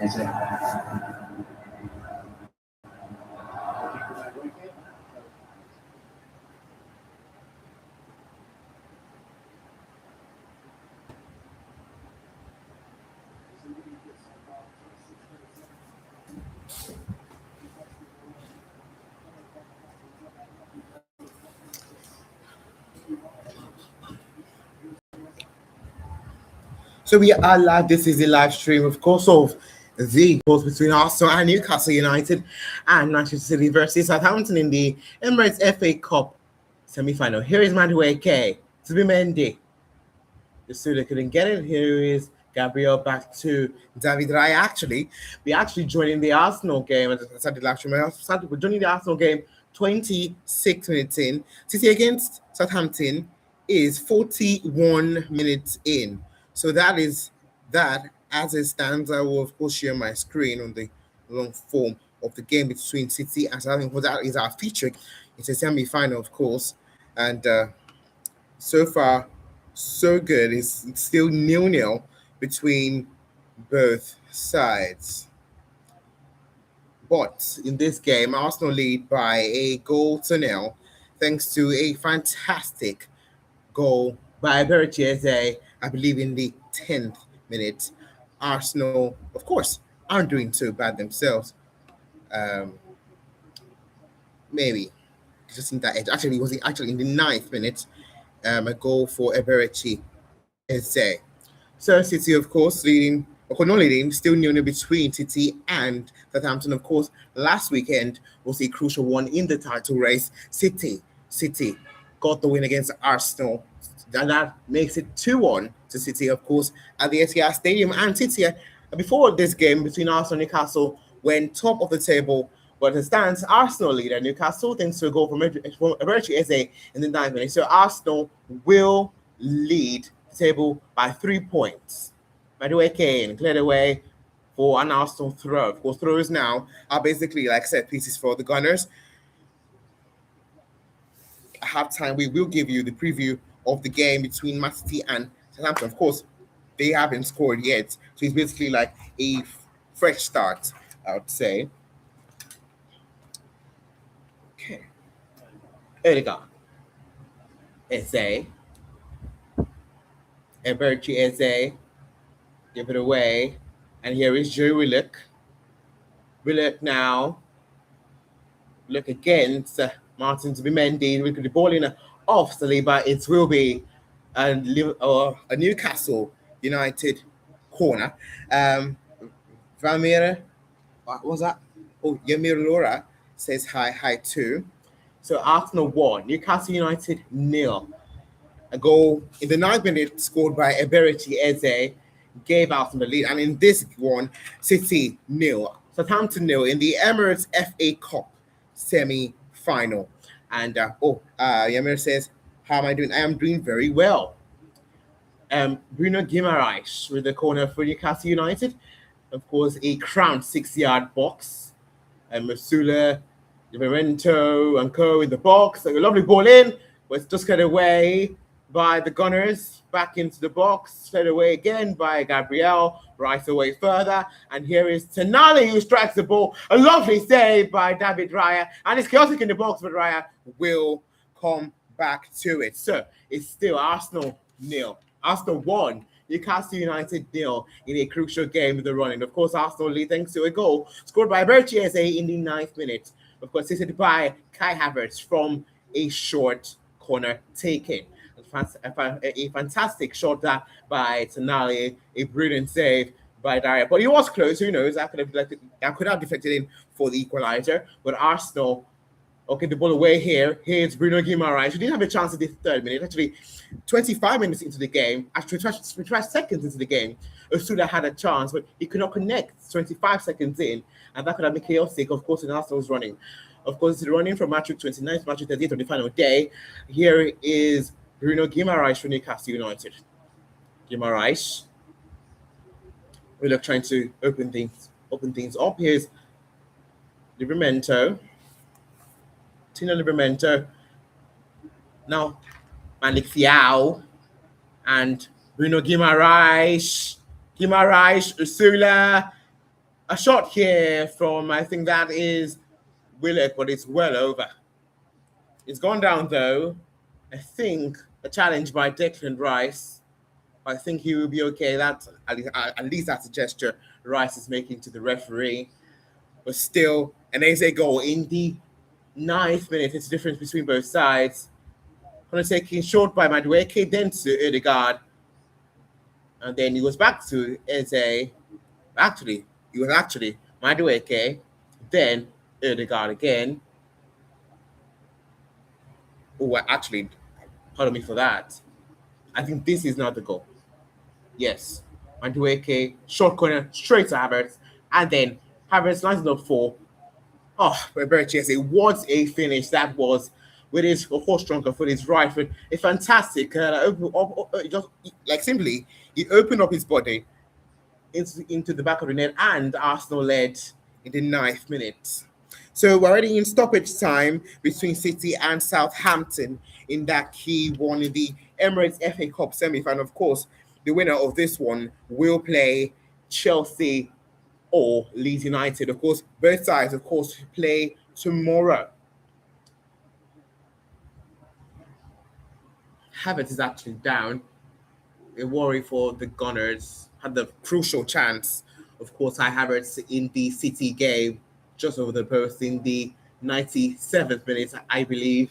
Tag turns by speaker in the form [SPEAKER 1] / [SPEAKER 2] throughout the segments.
[SPEAKER 1] So we are live. This is a live stream, of course, of the goals between Arsenal and Newcastle United and Manchester City versus Southampton in the Emirates FA Cup semi-final. Here is Madueke, Zubimendi. The studio couldn't get it. Here is Gabriel back to David Raya. Actually, we actually joining the Arsenal game. As I said the last stream, we're joining the Arsenal game 26 minutes in. City against Southampton is 41 minutes in. So that is that. As it stands, I will of course share my screen on the long form of the game between City and Southampton. That is our feature. It's a semi-final, of course, and so far so good. It's still 0-0 between both sides. But in this game, Arsenal lead by a goal to nil, thanks to a fantastic goal by Berchieze, I believe in the 10th minute. Arsenal, of course, aren't doing too bad themselves. Maybe just in that edge. Actually, it was actually in the 9th minute. A goal for Eberechi Eze. So City, of course, leading, or not leading, still 0-0 between City and Southampton. Of course, last weekend was a crucial one in the title race. City got the win against Arsenal. And that makes it 2-1 to City, of course, at the Etihad Stadium. And City, before this game between Arsenal and Newcastle, went top of the table. But it stands Arsenal leader, Newcastle, thanks to a goal from Eberechi Eze in the 9th minute. So Arsenal will lead the table by 3 points. Madueke cleared away for an Arsenal throw. Of course, throws now are basically like set pieces for the Gunners. At halftime, we will give you the preview of the game between Man City and Southampton. Of course, they haven't scored yet. So it's basically like a fresh start, I would say. Okay. Odegaard. Eze. Eberechi Eze. Give it away. And here is Joe Willock. Willock now. Look against Martin Zubimendi. We could be balling off Saliba. It will be a Newcastle United corner. Vamir, what was that? Oh, Yamir Laura says hi too. So Arsenal 1, Newcastle United 0. A goal in the 9th minute scored by Eberechi Eze gave Arsenal the lead. And in this one, City 0, Southampton 0 in the Emirates FA Cup semi-final. And Yamir says, how am I doing? I am doing very well. Bruno Guimaraes with the corner for Newcastle United. Of course, a crowned 6-yard box. And Masula, Llorente, and Co in the box. A lovely ball in, but it's just cut away by the Gunners. Back into the box, straight away again by Gabriel. Right away further. And here is Tonali who strikes the ball. A lovely save by David Raya. And it's chaotic in the box, but Raya will come back to it. So it's still Arsenal 0. Arsenal 1. Newcastle United 0 in a crucial game with the running. Of course, Arsenal lead thanks to a goal scored by Eberechi Eze in the 9th minute. Of course, assisted by Kai Havertz from a short corner taken. A fantastic shot that by Tonali, a brilliant save by Dyer. But he was close. Who knows? That could have deflected in for the equalizer. But Arsenal, okay, the ball away here. Here's Bruno Guimaraes. He didn't have a chance in the 3rd minute. Actually, 25 minutes into the game, actually 25 seconds into the game, Osuda had a chance, but he could not connect 25 seconds in, and that could have been chaotic. Of course, and Arsenal was running. Of course, it's running from match 29 to match 38 on the final day. Here is Bruno Guimaraes for Newcastle United. Guimaraes. We look trying to open things up. Here's Livramento. Tino Livramento. Now, Malik Thiaw and Bruno Guimaraes. Usula. A shot here from, I think that is Willock, but it's well over. It's gone down though. I think a challenge by Declan Rice. I think he will be okay. That's at least that's a gesture Rice is making to the referee. But still, an Eze goal in the ninth minute. It's the difference between both sides. Going to taking short by Madueke, then to Odegaard. And then he was back to Eze. Actually, he was actually Madueke, then Odegaard again. Oh, actually, pardon me for that. I think this is not the goal. Yes. Madueke, short corner, straight to Havertz. And then Havertz lines up for, oh, Berchiese. What a finish that was with his, of course, stronger foot, his right foot. A fantastic, just like simply, he opened up his body into the back of the net, and Arsenal led in the ninth minute. So we're already in stoppage time between City and Southampton in that key one in the Emirates FA Cup semi-final. Of course, the winner of this one will play Chelsea or Leeds United. Of course, both sides, of course, play tomorrow. Havertz is actually down. A worry for the Gunners. Had the crucial chance, of course, Kai Havertz in the City game, just over the post in the 97th minute, I believe,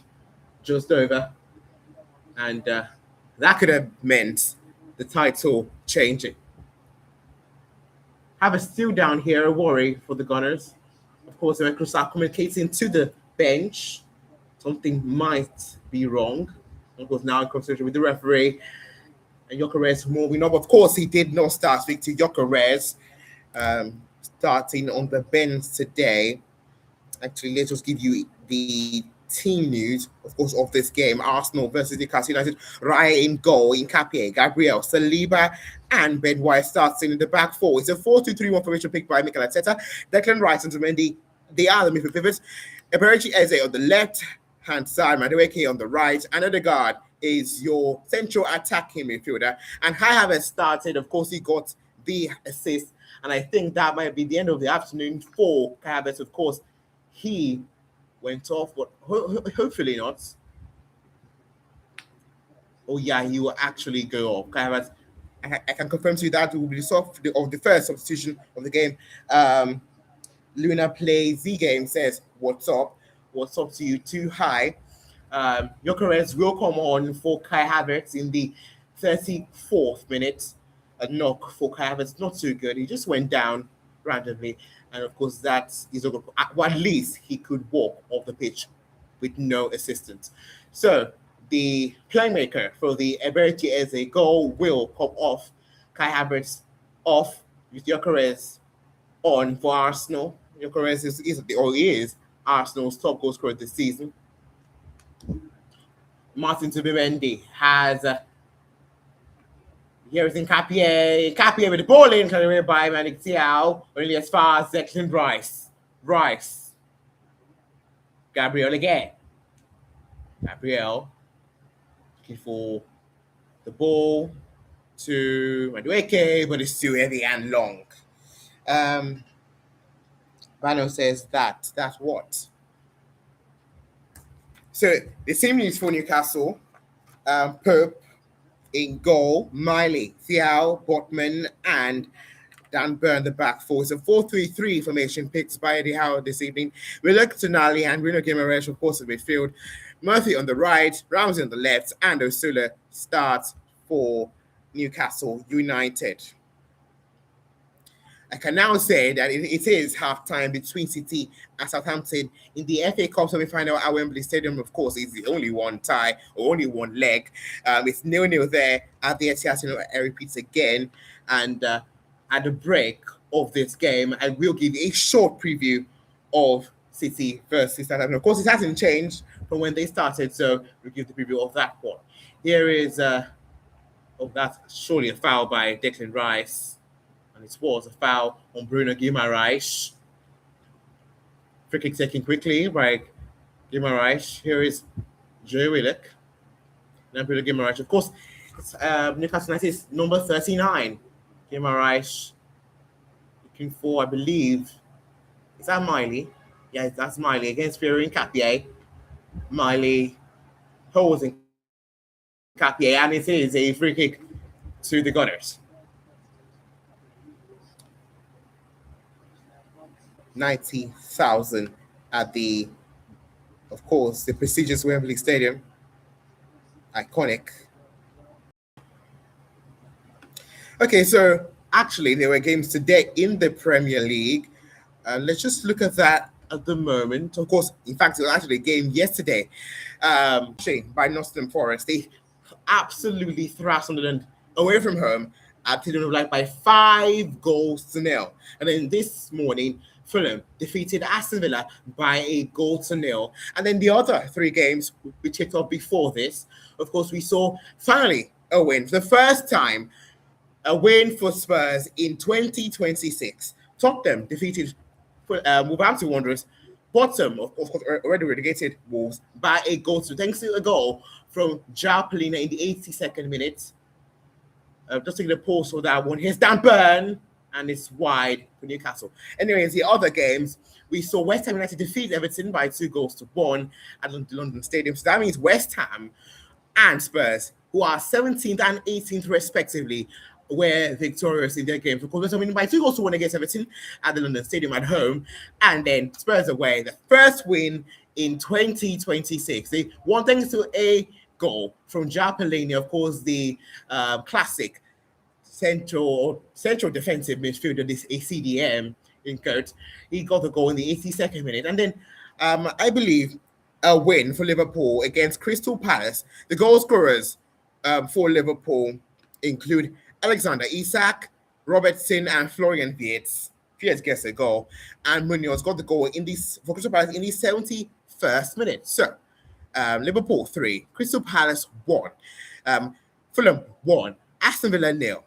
[SPEAKER 1] just over. And that could have meant the title changing. Havertz still down here, a worry for the Gunners. Of course, the Recruits are communicating to the bench. Something might be wrong. Of course, now in conversation with the referee. And Gyökeres moving up. Of course, he did not start. Victor Gyökeres starting on the bench today. Actually, let's just give you the team news, of course, of this game. Arsenal versus Newcastle United. Raya in goal, Nkapie, Gabriel, Saliba, and Ben White starting in the back four. It's a 4-2-3-1 formation picked by Mikel Arteta. Declan Rice and Mendy, they are the midfield pivots. Eberechi Eze on the left-hand side, Madueke on the right, and Odegaard is your central attacking midfielder. And Kai Havertz started. Of course, he got the assist. And I think that might be the end of the afternoon for Kai Havertz. Of course, he went off, but hopefully not. Oh, yeah, he will actually go off. Kai Havertz, I can confirm to you that will be the first substitution of the game. Luna plays the game, says, what's up? What's up to you? Too high. Gyökeres will come on for Kai Havertz in the 34th minute. A knock for Kai Havertz, not too good. He just went down randomly. And of course, that is well, at least he could walk off the pitch with no assistance. So the playmaker for the Eberechi Eze goal will pop off. Kai Havertz off with Gyökeres on for Arsenal. Gyökeres is Arsenal's top goal scorer this season. Martin Zubimendi has here is Nkapie with the ball in, carried by Malik Thiaw, only as far as Declan Rice. Gabriel again. Gabriel looking for the ball to Madueke, but it's too heavy and long. Bano says that's what. So the same news for Newcastle. Pope in goal, Miley, Thiaw, Botman, and Dan Burn the back four. It's a 4-3-3 formation picked by Eddie Howe this evening. We look to Nali and Bruno Guimaraes, of course, in midfield. Murphy on the right, Ramsey on the left, and Osula starts for Newcastle United. I can now say that it is half-time between City and Southampton in the FA Cup semi-final at Wembley Stadium. Of course, it's the only one tie or only one leg. It's 0-0 there at the Etihad. I repeat again. And at the break of this game, I will give a short preview of City versus Southampton. Of course, it hasn't changed from when they started, so we'll give the preview of that one. Here is, that's surely a foul by Declan Rice. And it was a foul on Bruno Guimaraes. Free kick taken quickly by Guimaraes. Here is Joe Willock. Now Bruno Guimaraes. Of course, it's Newcastle United's number 39. Guimaraes looking for, I believe, is that Miley? Yeah, that's Miley against Fury and Capier. Miley holds in Capier, and it is a free kick to the Gunners. 90,000 at the, of course, the prestigious Wembley Stadium. Iconic. Okay, so actually, there were games today in the Premier League. Let's just look at that at the moment. Of course, in fact, it was actually a game yesterday by Nottingham Forest. They absolutely thrashed Sunderland away from home at Tydon like by 5 goals to nil. And then this morning, Fulham defeated Aston Villa by a goal to nil. And then the other three games we checked off before this, of course, we saw finally a win for the first time, a win for Spurs in 2026. Tottenham defeated Wolverhampton Wanderers, bottom of course already relegated Wolves, by a goal to thanks to a goal from João Palhinha in the 82nd minute. Just taking a pause for that one. Here's Dan Burn, and it's wide for Newcastle. Anyways, the other games, we saw West Ham United defeat Everton by 2 goals to 1 at the London Stadium. So that means West Ham and Spurs, who are 17th and 18th respectively, were victorious in their games. Of course, West Ham winning by 2 goals to 1 against Everton at the London Stadium at home, and then Spurs away, the first win in 2026. They won thanks to a goal from João Palhinha, of course, the classic central defensive midfielder, this ACDM in quotes. He got the goal in the 82nd minute, and then I believe a win for Liverpool against Crystal Palace. The goal scorers for Liverpool include Alexander Isak, Robertson, and Florian Wirtz. Wirtz gets a goal, and Munoz got the goal for Crystal Palace in the 71st minute. So Liverpool 3, Crystal Palace 1, Fulham 1, Aston Villa 0,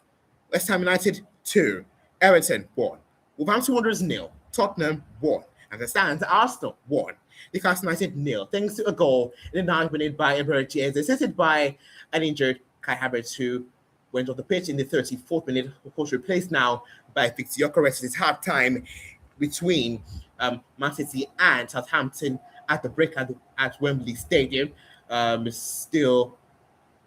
[SPEAKER 1] West Ham United 2, Everton 1, Wolverhampton Wanderers 0, Tottenham 1, and the stands Arsenal 1, Newcastle United 0, thanks to a goal in the 9th minute by Eberechi, assisted by an injured Kai Havertz, who went off the pitch in the 34th minute, of course replaced now by Victor Gyökeres. It's half time between Man City and Southampton at the break at Wembley Stadium. Still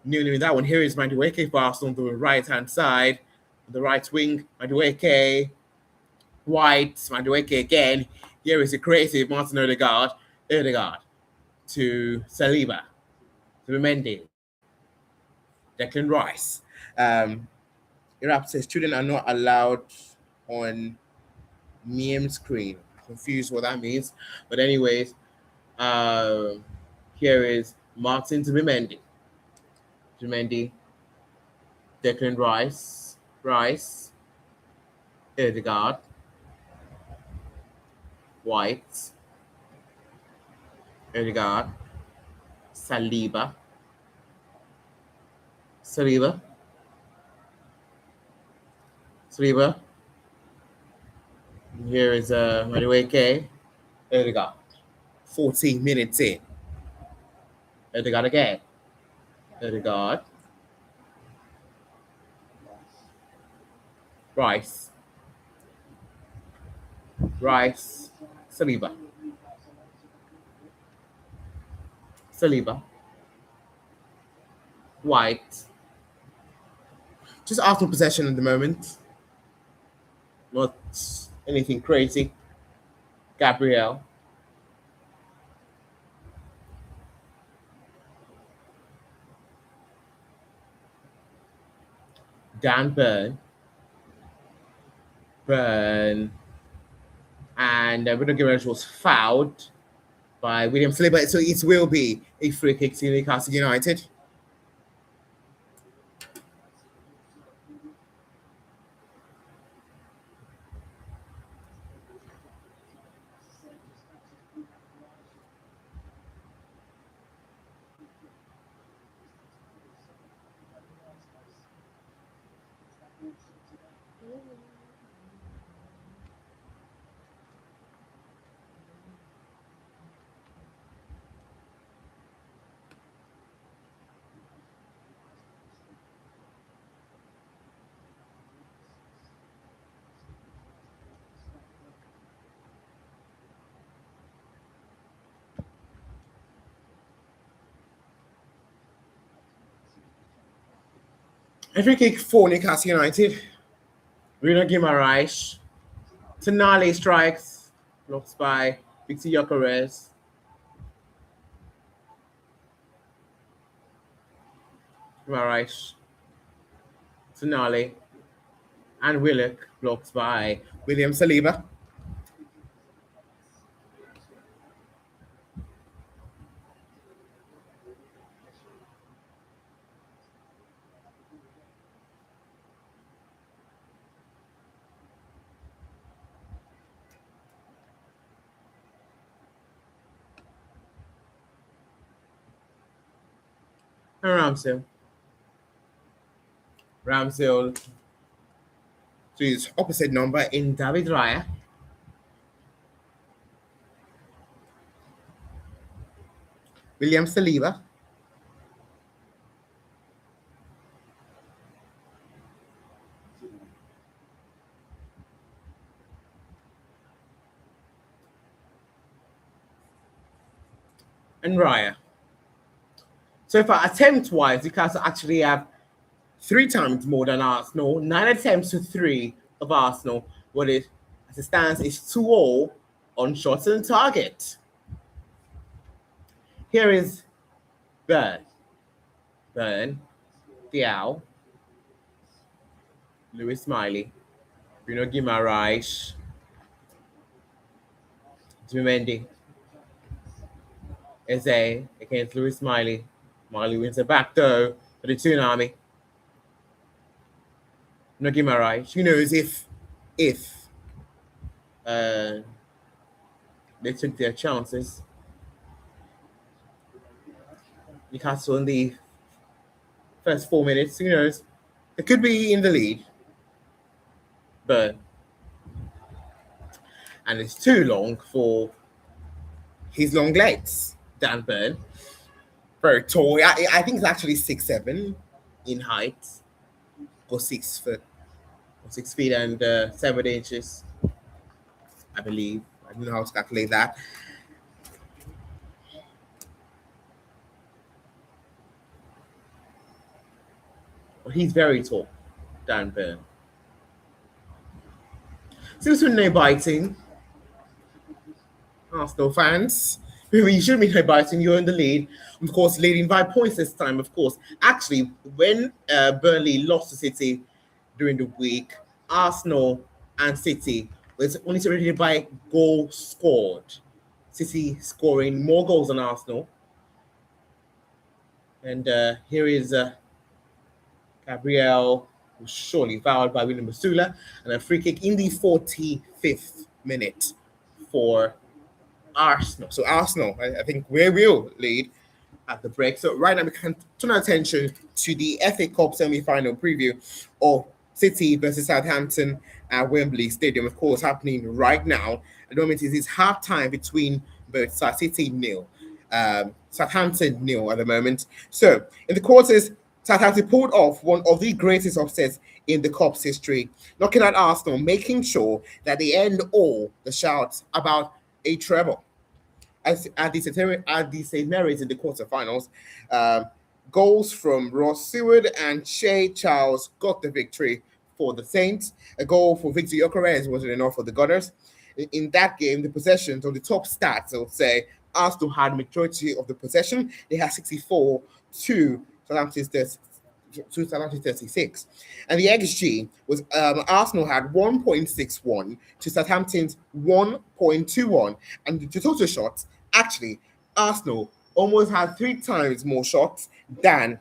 [SPEAKER 1] newly in that one. Here is Madueke for Arsenal on the right-hand side. On the right wing, Madueke. White, Madueke again. Here is a creative Martin Odegaard. Odegaard to Saliba. To Mendy. Declan Rice. Irap says children are not allowed on meme screen. Confused what that means. But anyways, here is Martin to Mendy. Mendy, Declan Rice, Odegaard, White, Odegaard, Saliba, Here is Madueke, Odegaard. 14 minutes in. Odegaard again. Odegaard. Rice. Saliba. White. Just Arsenal possession at the moment. Not anything crazy. Gabriel. Dan Burn. And Bruno Guimaraes was fouled by William Saliba, so it will be a free kick to Newcastle United. A free kick for Newcastle United. Bruno Guimaraes. Tonali strikes. Blocked by Victor Gyökeres. Guimaraes. Tonali. And Willock. Blocked by William Saliba. And Ramsdale. Ramsdale to his opposite number in David Raya. William Saliba. And Raya. So far, attempt-wise, Newcastle actually have 3 times more than Arsenal. 9 attempts to 3 of Arsenal. What it, as it stands, is 2-0 on shots on target. Here is Burn. Diao. Lewis Smiley. Bruno Guimaraes. Zumendi. Eze against Lewis Smiley. Smiley wins it back though for the Tsunami. Bruno Guimaraes. Who knows if they took their chances. Newcastle in the first 4 minutes, who knows? It could be in the lead. But and it's too long for his long legs, Dan Burn. Very tall. I think it's actually 6'7" in height. Or 6 foot. 6 feet and 7 inches. I believe. I don't know how to calculate that. But he's very tall, Dan Burn. Seems to be no biting. Arsenal fans. You shouldn't be no biting. You're in the lead. Of course, leading by points this time, of course. Actually, when Burnley lost to City during the week, Arsenal and City was only separated by goal scored. City scoring more goals than Arsenal. And here is Gabriel, was surely fouled by William Basula, and a free kick in the 45th minute for Arsenal. So Arsenal, I think we will lead at the break. So right now we can turn our attention to the FA Cup semi-final preview of City versus Southampton at Wembley Stadium, of course, happening right now. At the moment, it is half time between both City nil, Southampton nil at the moment. So in the quarters, Southampton pulled off one of the greatest upsets in the Cup's history, knocking out Arsenal, making sure that they end all the shouts about a treble. At the St. Mary's in the quarterfinals, goals from Ross Seward and Shea Charles got the victory for the Saints. A goal for Victor Gyökeres wasn't enough for the Gunners. In that game, the possessions on the top stats, I would say, Arsenal had majority of the possession. They had 64 to Southampton's 36. And the XG was Arsenal had 1.61 to Southampton's 1.21. And the total shots, actually, Arsenal almost had 3 times more shots than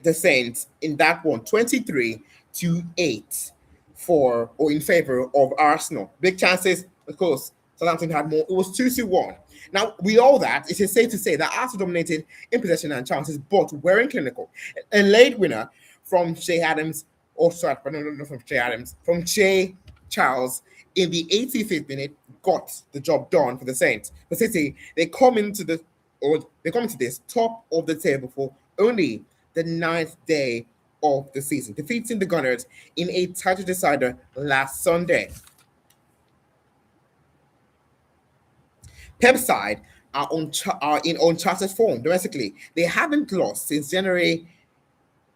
[SPEAKER 1] the Saints in that one, 23-8 for or in favor of Arsenal. Big chances, of course, Southampton had more. It was 2-1. Now, with all that, it is safe to say that Arsenal dominated in possession and chances, but weren't clinical. A late winner from Shea Adams, or sorry, not from Shea Adams, from Shea Charles in the 85th minute got the job done for the Saints. For City, they come into this top of the table for only the 9th day of the season, defeating the Gunners in a title decider last Sunday. Pep's side are in uncharted form domestically. They haven't lost since January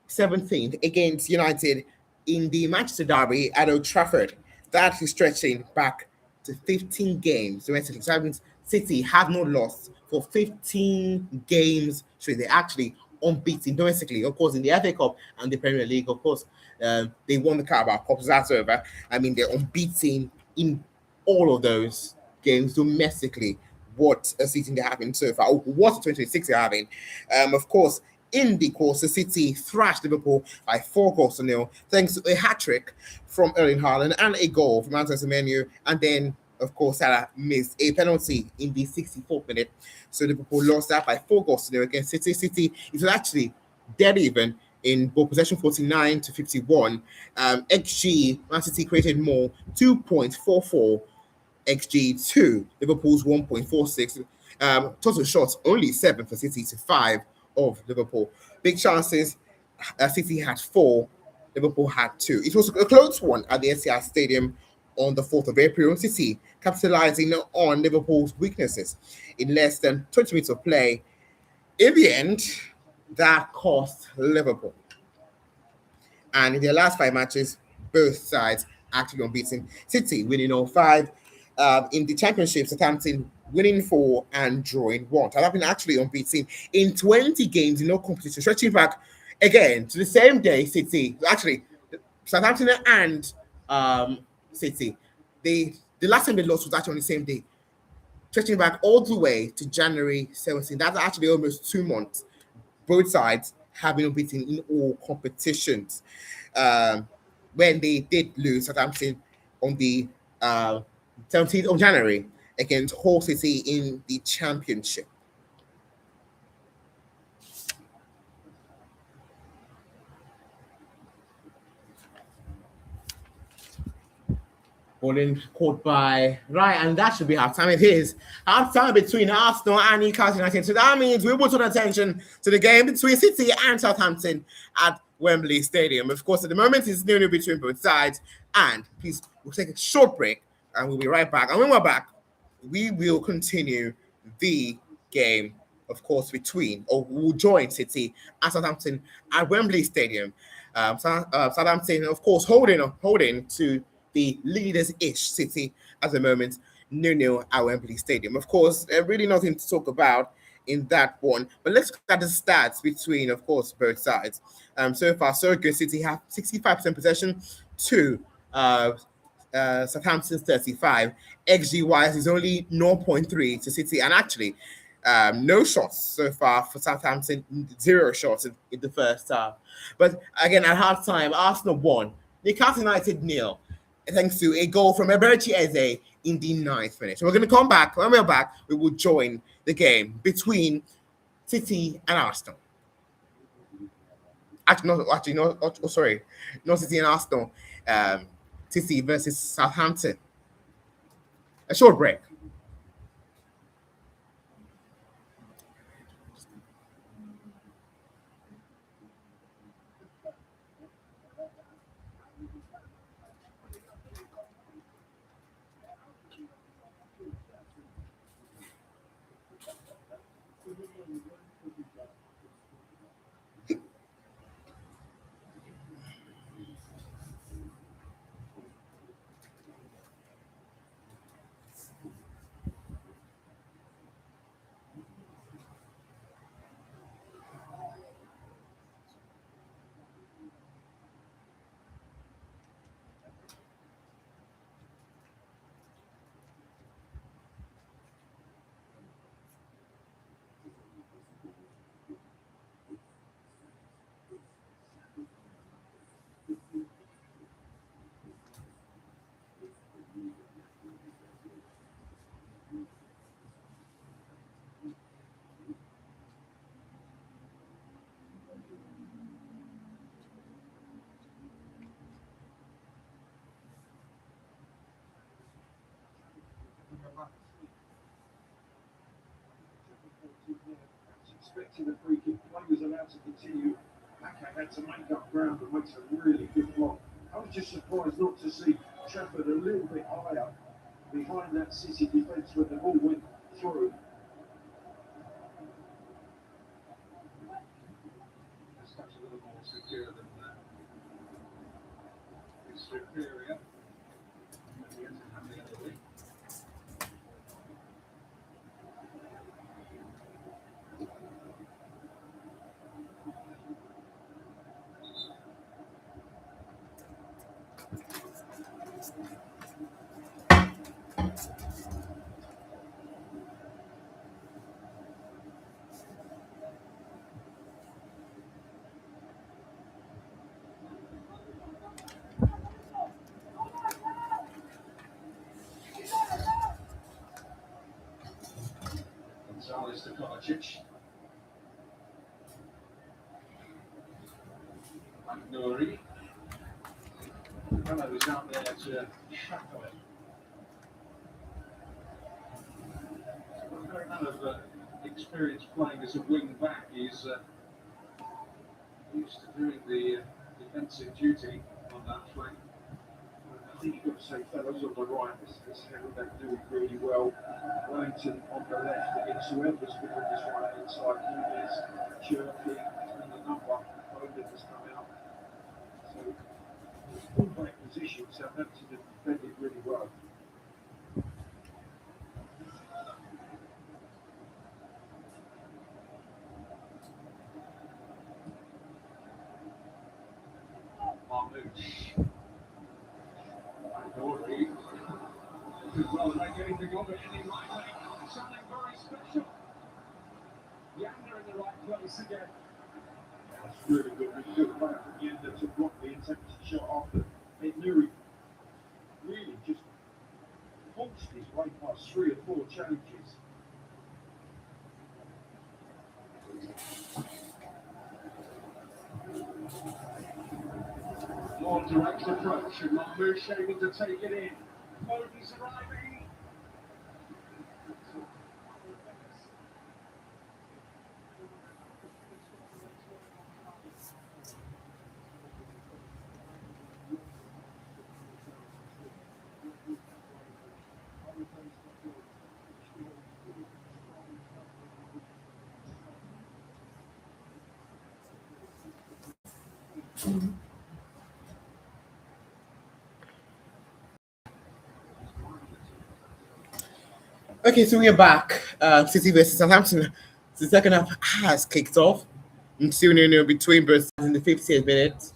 [SPEAKER 1] 17th against United in the Manchester Derby at Old Trafford. That is stretching back to 15 games domestically. So that means City have not lost for 15 games straight. They're actually unbeaten domestically. Of course, in the FA Cup and the Premier League, of course, they won the Carabao Cup. So that's over. I mean, they're unbeaten in all of those games domestically. What a season they're having so far. Oh, what a 2026 they're having. Of course, in the course, the City thrashed Liverpool by 4 goals to 0, thanks to a hat trick from Erling Haaland and a goal from Antoine Semenyo. And then, of course, Salah missed a penalty in the 64th minute. So Liverpool lost that by 4 goals to 0 against City. City is actually dead even in ball possession 49 to 51. XG, Man City created more, 2.44 XG2, Liverpool's 1.46. Total shots only 7 for City to 5 of Liverpool. Big chances, City had 4, Liverpool had 2. It was a close one at the SCI Stadium on the 4th of April. City capitalizing on Liverpool's weaknesses in less than 20 minutes of play. In the end, that cost Liverpool. And in their last 5 matches, both sides actually unbeaten. City winning all 5. In the championship, Southampton winning 4 and drawing 1. Southampton actually unbeaten in 20 games in no competition, stretching back again to the same day. City actually, Southampton and City, the last time they lost was actually on the same day, stretching back all the way to January 17th. That's actually almost 2 months. Both sides have been unbeaten in all competitions. When they did lose Southampton on the 17th of January against Hull City in the championship. Bowling caught by right, and that should be halftime. It is halftime between Arsenal and Newcastle United. So that means we will turn attention to the game between City and Southampton at Wembley Stadium. Of course, at the moment it's 0-0 between both sides. And please, we'll take a short break and we'll be right back. And when we're back, we will continue the game, of course, we'll join City and Southampton at Wembley Stadium. Southampton, of course, holding to the leaders-ish City at the moment, 0-0 at Wembley Stadium. Of course, really nothing to talk about in that one. But let's look at the stats between, of course, both sides. So far, so good. City have 65% possession to Southampton's 35. XG-wise is only 0.3 to City. And actually, no shots so far for Southampton, 0 shots in the first half. But again, at halftime, Arsenal won. Newcastle United 0, thanks to a goal from Eberechi Eze in the 9th minute. So we're going to come back. When we're back, we will join the game between City and Arsenal. Sorry, not City and Arsenal. City versus Southampton. A short break.
[SPEAKER 2] Expecting a free kick, play was allowed to continue. Ake had to make up ground and make some really good block. I was just surprised not to see Trafford a little bit higher behind that City defence when the ball went through. Let's touch a little more secure. superior. Maybe it's a happy ending. Gonzalez to Kovacic. Nuri. Fellow is out there to shackle it. A fair amount of experience playing as a wing back. He's used to doing the defensive duty on that flank. I think you've got to say fellows on the right, this handled that doing really well. Wellington on the left against whoever's been on this right hand side. He is jerky, and the number Bowden has come out. So, full back position, Southampton have defended really well. Marmouche. Nori. Well, they getting the goal, but any right leg. Something very special. Yander in the right place again. That's really good back at the end to block the attempted shot after Nuri really just punched his way past 3 or 4 challenges. More direct approach and Marmouche able to take it in. Foden's arriving.
[SPEAKER 1] Okay, so we are back. City versus Southampton. The second half has kicked off. And still between both sides in the 50th minute.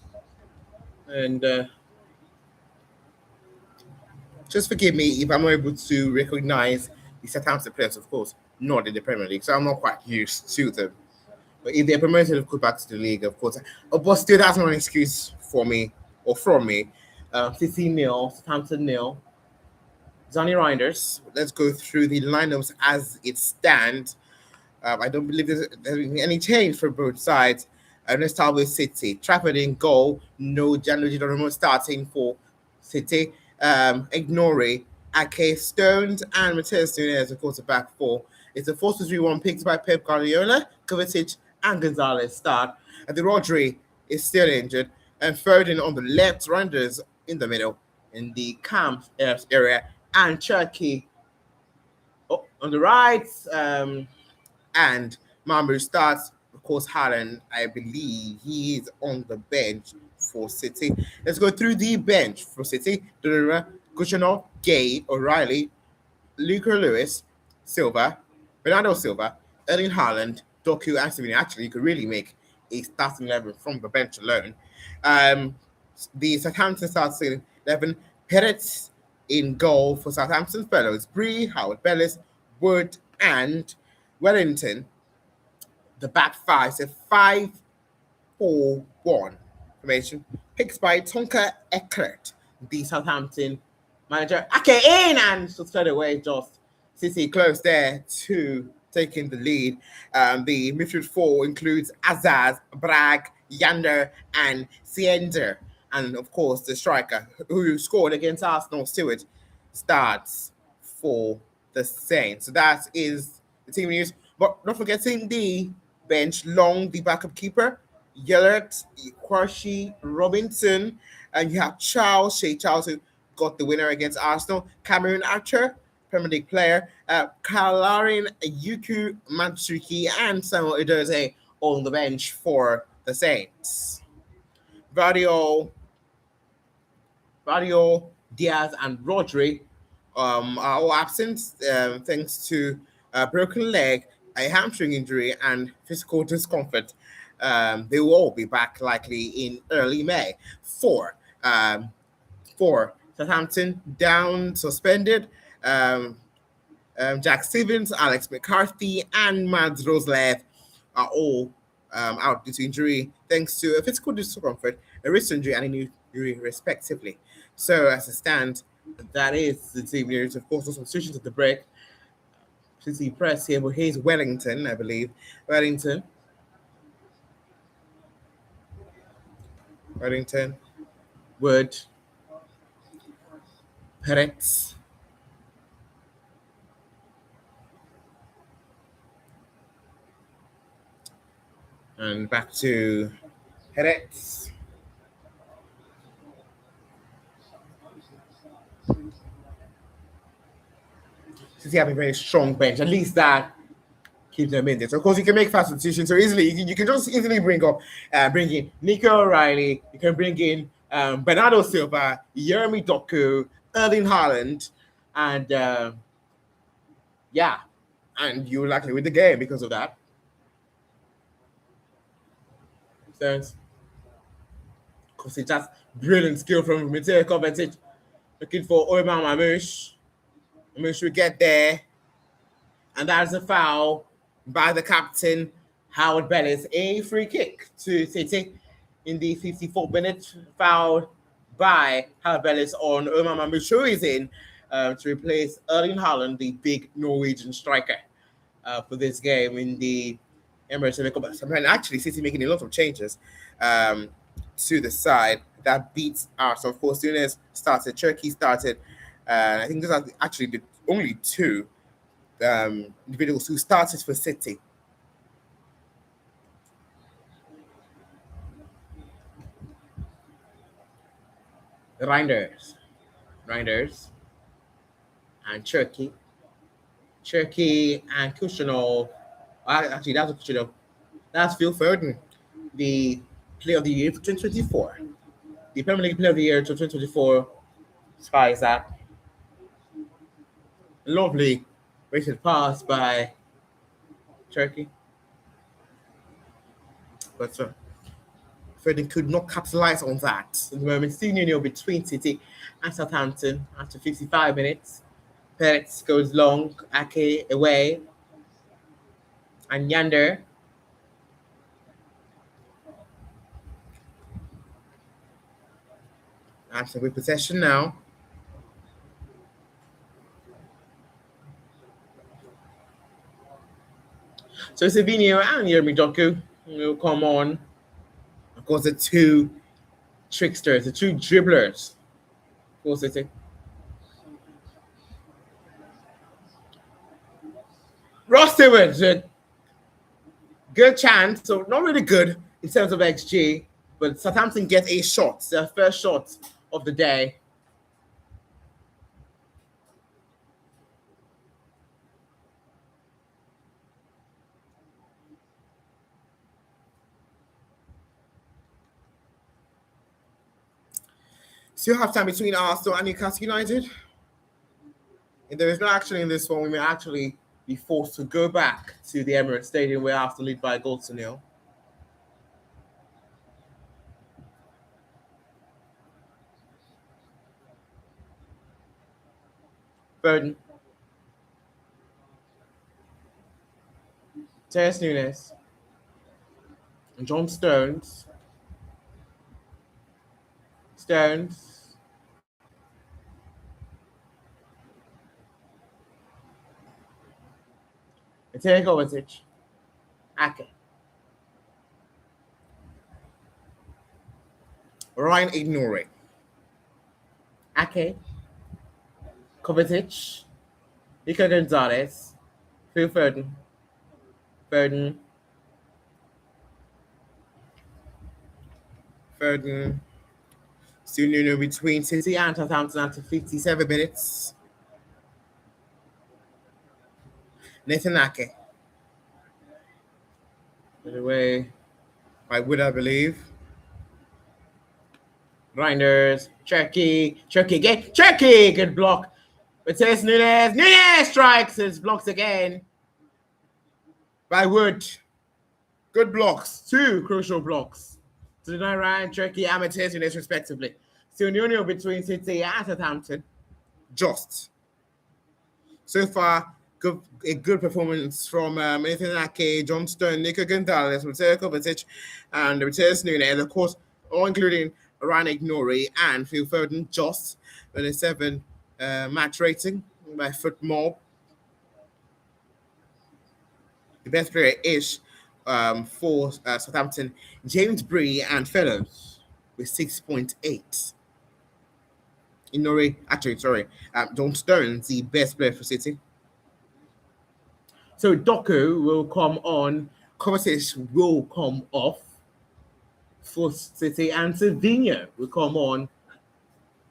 [SPEAKER 1] And just forgive me if I'm not able to recognize the Southampton players, of course, not in the Premier League. So I'm not quite used to them. But if they're promoted, of course, back to the league, of course. But still, that's not an excuse for me or from me. City nil, Southampton nil. Johnny Reinders. Let's go through the lineups as it stands. I don't believe there's any change for both sides. Let's start with City. Trafford in goal. No Gianluigi Donnarumma starting for City. Ignore Ake Stones and Mateus Nunes, of course, a back four. It's a 4-2-3-1 picked by Pep Guardiola. Kovacic and Gonzalez start. And the Rodri is still injured. And Foden on the left, Reinders in the middle in the camp area. And Cherky on the right, and Marmouche starts. Of course, Haaland, I believe he is on the bench for City. Let's go through the bench for City. Kuchanov, Gay, O'Reilly, Luca Lewis, Silva, Bernardo Silva, Erling Haaland, Doku, and Savini. Actually, you could really make a starting 11 from the bench alone. The Southampton starting 11, Perez in goal for Southampton fellows, Bree, Howard Bellis, Wood, and Wellington. The back five, so 5-4-1 formation, picked by Tonka Eckert, the Southampton manager. Okay, in and so straight away, just City close there to taking the lead. The midfield four includes Azaz, Bragg, Yander, and Siender. And of course, the striker who scored against Arsenal, Stewart, starts for the Saints. So that is the team news. But not forgetting the bench, Long, the backup keeper, Yellert, Kwashi, Robinson, and you have Shea Charles, who got the winner against Arsenal, Cameron Archer, Premier League player, Kalarin Yuku Matsuki, and Samuel Edoze on the bench for the Saints. Vardio Radio, Diaz, and Rodri are all absent thanks to a broken leg, a hamstring injury, and physical discomfort. They will all be back likely in early May. Um, four Southampton down suspended. Um, Jack Stevens, Alex McCarthy, and Mads Roslev are all out due to injury, thanks to a physical discomfort, a wrist injury, and a knee injury, respectively. So, as it stands, that is the team news. Of course, those substitutions at the break. City press here, but here's Wellington, I believe. Wellington, Wood, Perez, and back to Perez. City have a very strong bench. At least that keeps them in there. So of course you can make fast decisions so easily. You can just easily bring in Nico O'Reilly. You can bring in Bernardo Silva, Jeremy Doku, Erling Haaland, and yeah, and you likely win the game because of that. Sense. Because it's just brilliant skill from Mateo Kovacic. Looking for Omar Mamouche. Mamouche will get there. And that's a foul by the captain, Howard Bellis. A free kick to City in the 54th minute. Foul by Howard Bellis on Omar Mamouche, who is in to replace Erling Haaland, the big Norwegian striker, for this game in the Emirates. And actually, City making a lot of changes to the side that beats us. Of course, Nunes started, Turkey started. I think those are actually the only two individuals who started for City. Reinders, and Cherky and Kushner. Actually, that's Kushner. That's Phil Foden, the Player of the Year for 2024. The Premier League Player of the Year for 2024. Spy is that. Lovely rated pass by Turkey. But Foden could not capitalize on that. In the moment, still 0 between City and Southampton after 55 minutes. Perez goes long, Ake away, and Yander. After with possession now. So Savinho and Yermi Doku will come on. Of course, the two tricksters, the two dribblers for City. Ross Stewart, good chance. So not really good in terms of XG, but Southampton get a shot, their first shot of the day. Still have time between Arsenal and Newcastle United. If there is no action in this one, we may actually be forced to go back to the Emirates Stadium where Arsenal lead by a goal to nil. Burden. Terence Nunes. And John Stones. Mateo Kovacic. Ake. Ryan Ignore. Ake. Kovacic. Nico Gonzalez. Phil Foden. Still Nuno between City and Southampton after 57 minutes. Nathan Ake. By the way, by Wood, I believe. Grinders, Cherky again, Cherky, good block. Mateus Nunes strikes, it's blocked again by Wood. Good blocks, 2 crucial blocks to deny Ryan Cherky and Mateus Nunes respectively. Still nil between City and Southampton. Just so far, a good performance from Nathan Ake, John Stone, Nico Gonzalez, Mateo Kovacic, and Mateus Nunes, and of course, all including Ryan Ignori and Phil Foden, just with a 7 match rating by Footmob. The best player is for Southampton, James Bree and Fellows with 6.8. Ignori, actually, sorry, John Stone's the best player for City. So Doku will come on, Kovacic will come off for City, and Savinho will come on.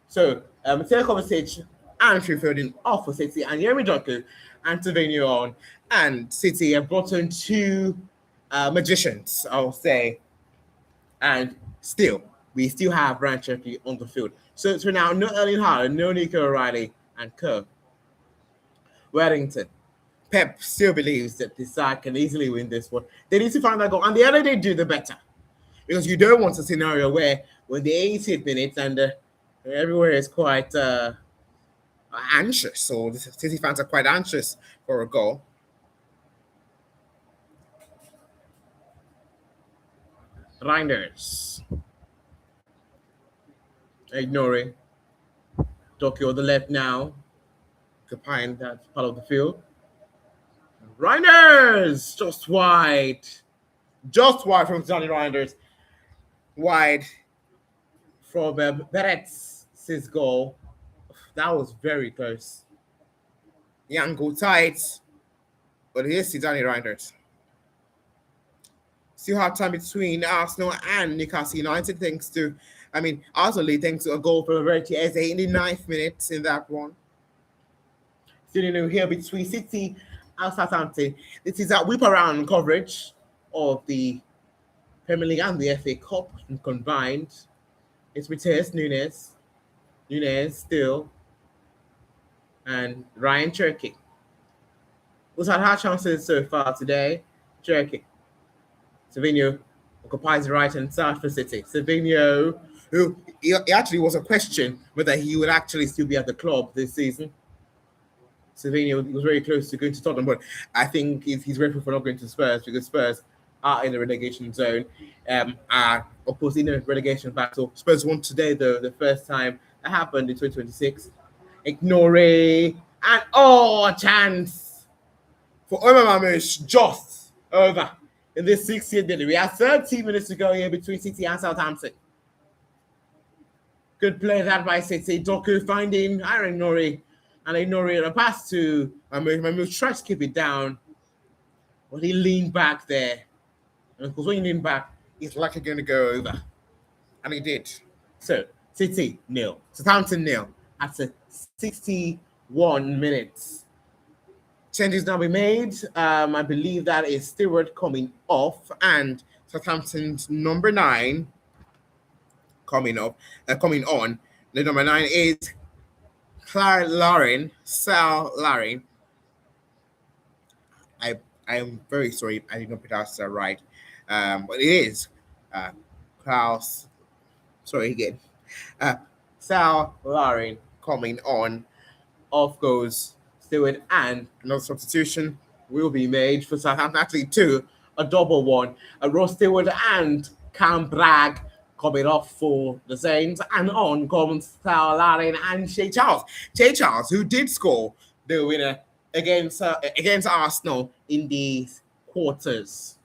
[SPEAKER 1] So Mateo Kovacic and Phil Foden off for City, and Yeremi Doku and Savinho on. And City have brought in 2 magicians, I'll say. And still, we still have Ryan Cherky on the field. So it's for now, no Erling Haaland, no Nico O'Reilly, and Co. Wellington. Pep still believes that this side can easily win this one. They need to find that goal, and the other they do, the better. Because you don't want a scenario where when the 80th minute and everywhere is quite anxious, so the City fans are quite anxious for a goal. Reinders. Ignoring. Tokyo on the left now. Occupying that part of the field. Reinders! Just wide. Just wide from Johnny Reinders. Wide from Beret's goal. That was very close. The angle tight. But here's Danny Reinders. Still have time between Arsenal and Newcastle United, Arsenal lead thanks to a goal from Verity Eze in the 9th minute in that one. Still here between City and Southampton. This is a whip around coverage of the Premier League and the FA Cup combined. It's Mateus Nunes still, and Ryan Cherky. Who's had hard chances so far today? Cherky. Savinho occupies the right-hand side for City. Savinho, who it actually was a question whether he would actually still be at the club this season. Savinho was very close to going to Tottenham, but I think he's grateful for not going to Spurs because Spurs are in the relegation zone, are of course in the relegation battle. Spurs won today, though, the first time that happened in 2026. Ignore and a chance for Omar Mamush, just over in this 6th minute. We have 30 minutes to go here between City and Southampton. Good play that by City. Doku finding Aaron Nori, and Nori a pass to Mamush tries to keep it down, but he leaned back there. And of course, when you lean back, it's likely going to go over. And he did. So, City 0, Southampton 0 after 61 minutes. Changes now be made. I believe that is Stewart coming off, and Southampton's number 9 coming on. The number 9 is Sal Larin. I am very sorry I did not pronounce that right. But it is Klaus. Sorry again. Sal Larin coming on. Off goes Stewart, and another substitution will be made for Southampton. Actually, 2, a double one. Ross Stewart and Cam Bragg coming off for the Saints, and on comes Sal Larin and Shea Charles. Shea Charles, who did score the winner against Arsenal in the quarters.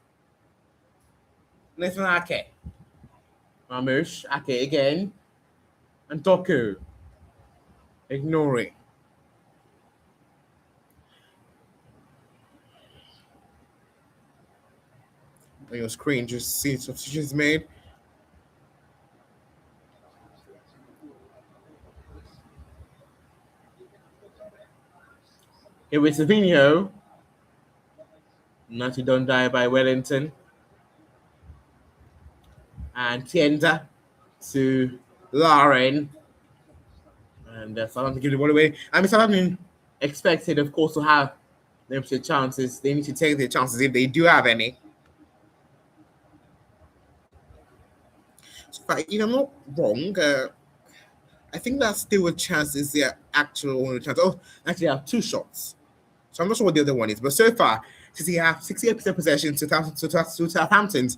[SPEAKER 1] Nathan Ake. Mamush, Ake again. And Doku. Ignoring. On your screen, just see substitutions made. Here with Savinho. Natty Don't Die by Wellington. And Tienda to Lauren. And Southampton give the ball away. I mean, Southampton expected, of course, to have limited chances. They need to take their chances if they do have any. So, if I'm not wrong, I think that's still a chance. Is their actual only chance? Oh, actually, I have two shots. So I'm not sure what the other one is. But so far, City have 68% possession to Southampton's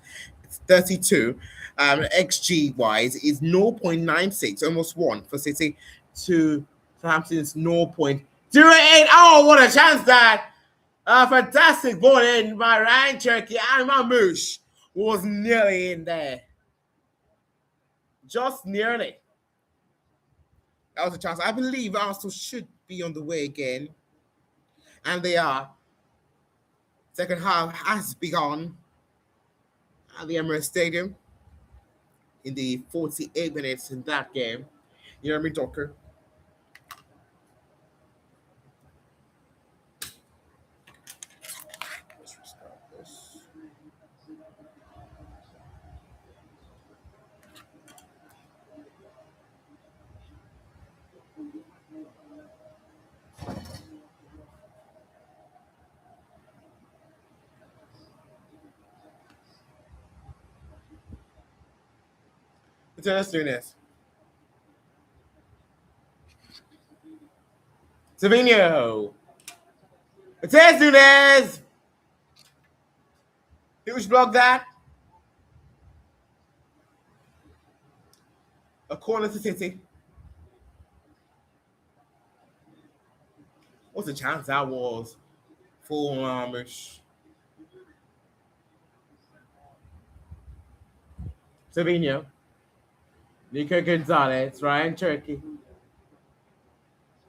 [SPEAKER 1] 32. XG wise is 0.96, almost one for City to Southampton's 0.08. Oh, what a chance that! A fantastic ball in by Ryan Cherky, and Mamouche was nearly in there. Just nearly. That was a chance. I believe Arsenal should be on the way again. And they are. Second half has begun at the Emirates Stadium in the 48 minutes in that game. You know what I mean, Docker? Let's restart this. Let's do this. Savinho. Let's do this. Huge block that. A corner to City. What's the chance that was? Full armish. Savinho. Nico Gonzalez. Ryan Cherky.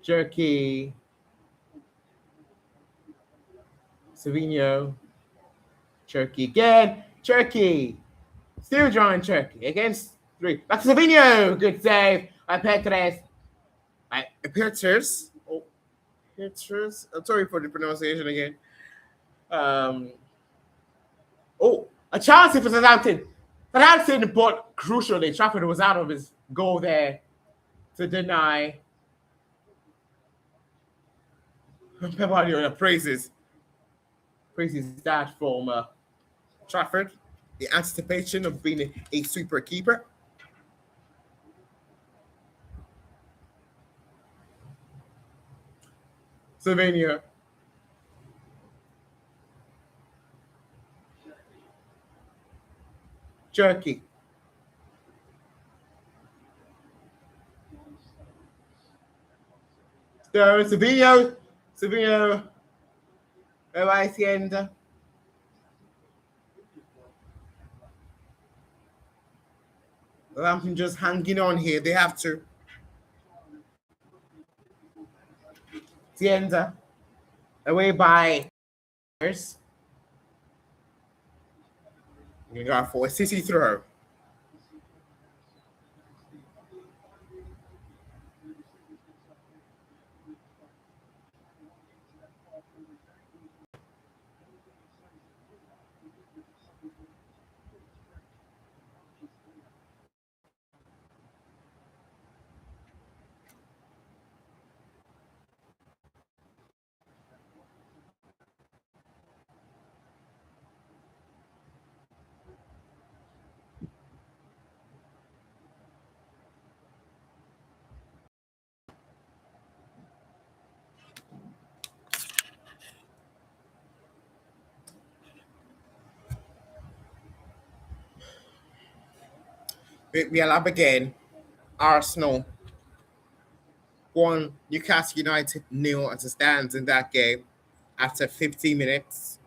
[SPEAKER 1] Cherky. Savinho. Cherky again. Cherky. Still drawing Cherky against three. Back to Savinho. Good save by Petres. Petres. Oh, Petres. I'm sorry for the pronunciation again. Oh, a chance for Southampton. Southampton, but crucially, Trafford was out of his goal there to deny. Pep Guardiola praises that from Trafford. The anticipation of being a super keeper. Slovenia. Turkey. So Savinho, vai haciendo. Southampton just hanging on here. They have to. Tienda. Away by. You got for a City throw. We are up again. Arsenal 1, Newcastle United 0 as it stands in that game after 15 minutes.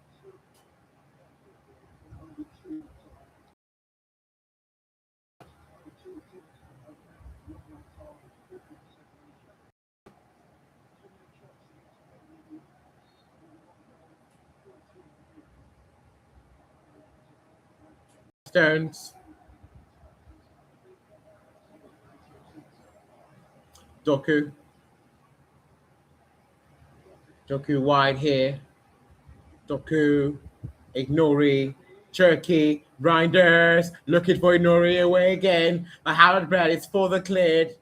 [SPEAKER 1] Stones. Doku wide here. Doku, Ignori, Turkey, Reinders, looking for Nori away again. But Howard Brad is further cleared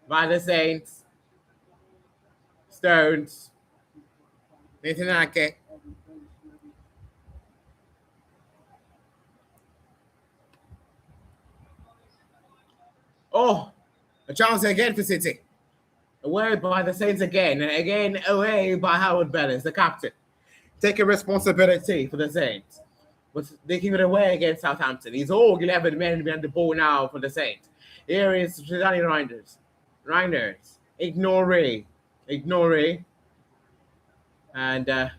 [SPEAKER 1] by the Saints. Stones. Nathan Ake. Oh, a chance again for City. Away by the Saints again, and again away by Howard Bellis, the captain. Taking responsibility for the Saints. But they give it away against Southampton. He's all 11 men behind the ball now for the Saints. Here is Danny Reinders. Reinders. Ignore. And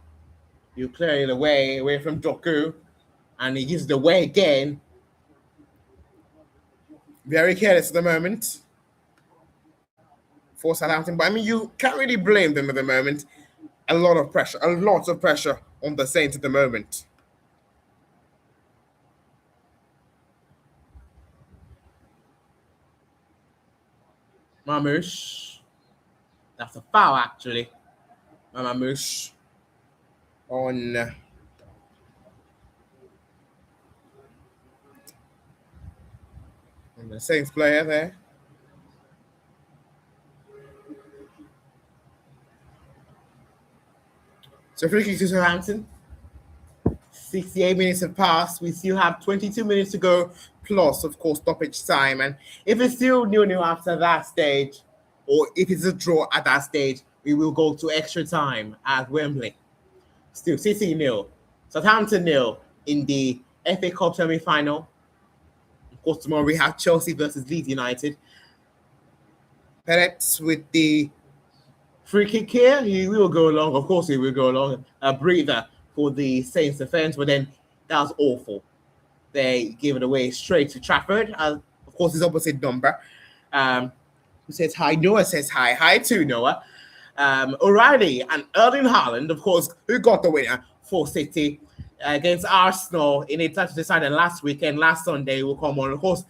[SPEAKER 1] you clear it away from Doku. And he gives it away again. Very careless at the moment for Southampton. But I mean, you can't really blame them at the moment. A lot of pressure on the Saints at the moment. Mamouche. That's a foul, actually. Mamouche on the Saints player there. So free kick to Southampton. 68 minutes have passed. We still have 22 minutes to go, plus, of course, stoppage time. And if it's still 0-0 after that stage, or if it's a draw at that stage, we will go to extra time at Wembley. Still, City 0, Southampton 0 in the FA Cup semi-final. Of course, tomorrow we have Chelsea versus Leeds United. Perez with the free kick here. He will go long. Of course, he will go long. A breather for the Saints defense, but then that was awful. They gave it away straight to Trafford. Of course, his opposite number. Who says hi? Noah says hi. Hi to Noah. O'Reilly and Erling Haaland, of course, who got the winner for City against Arsenal in a touch decided last weekend, last Sunday will come on. Of course,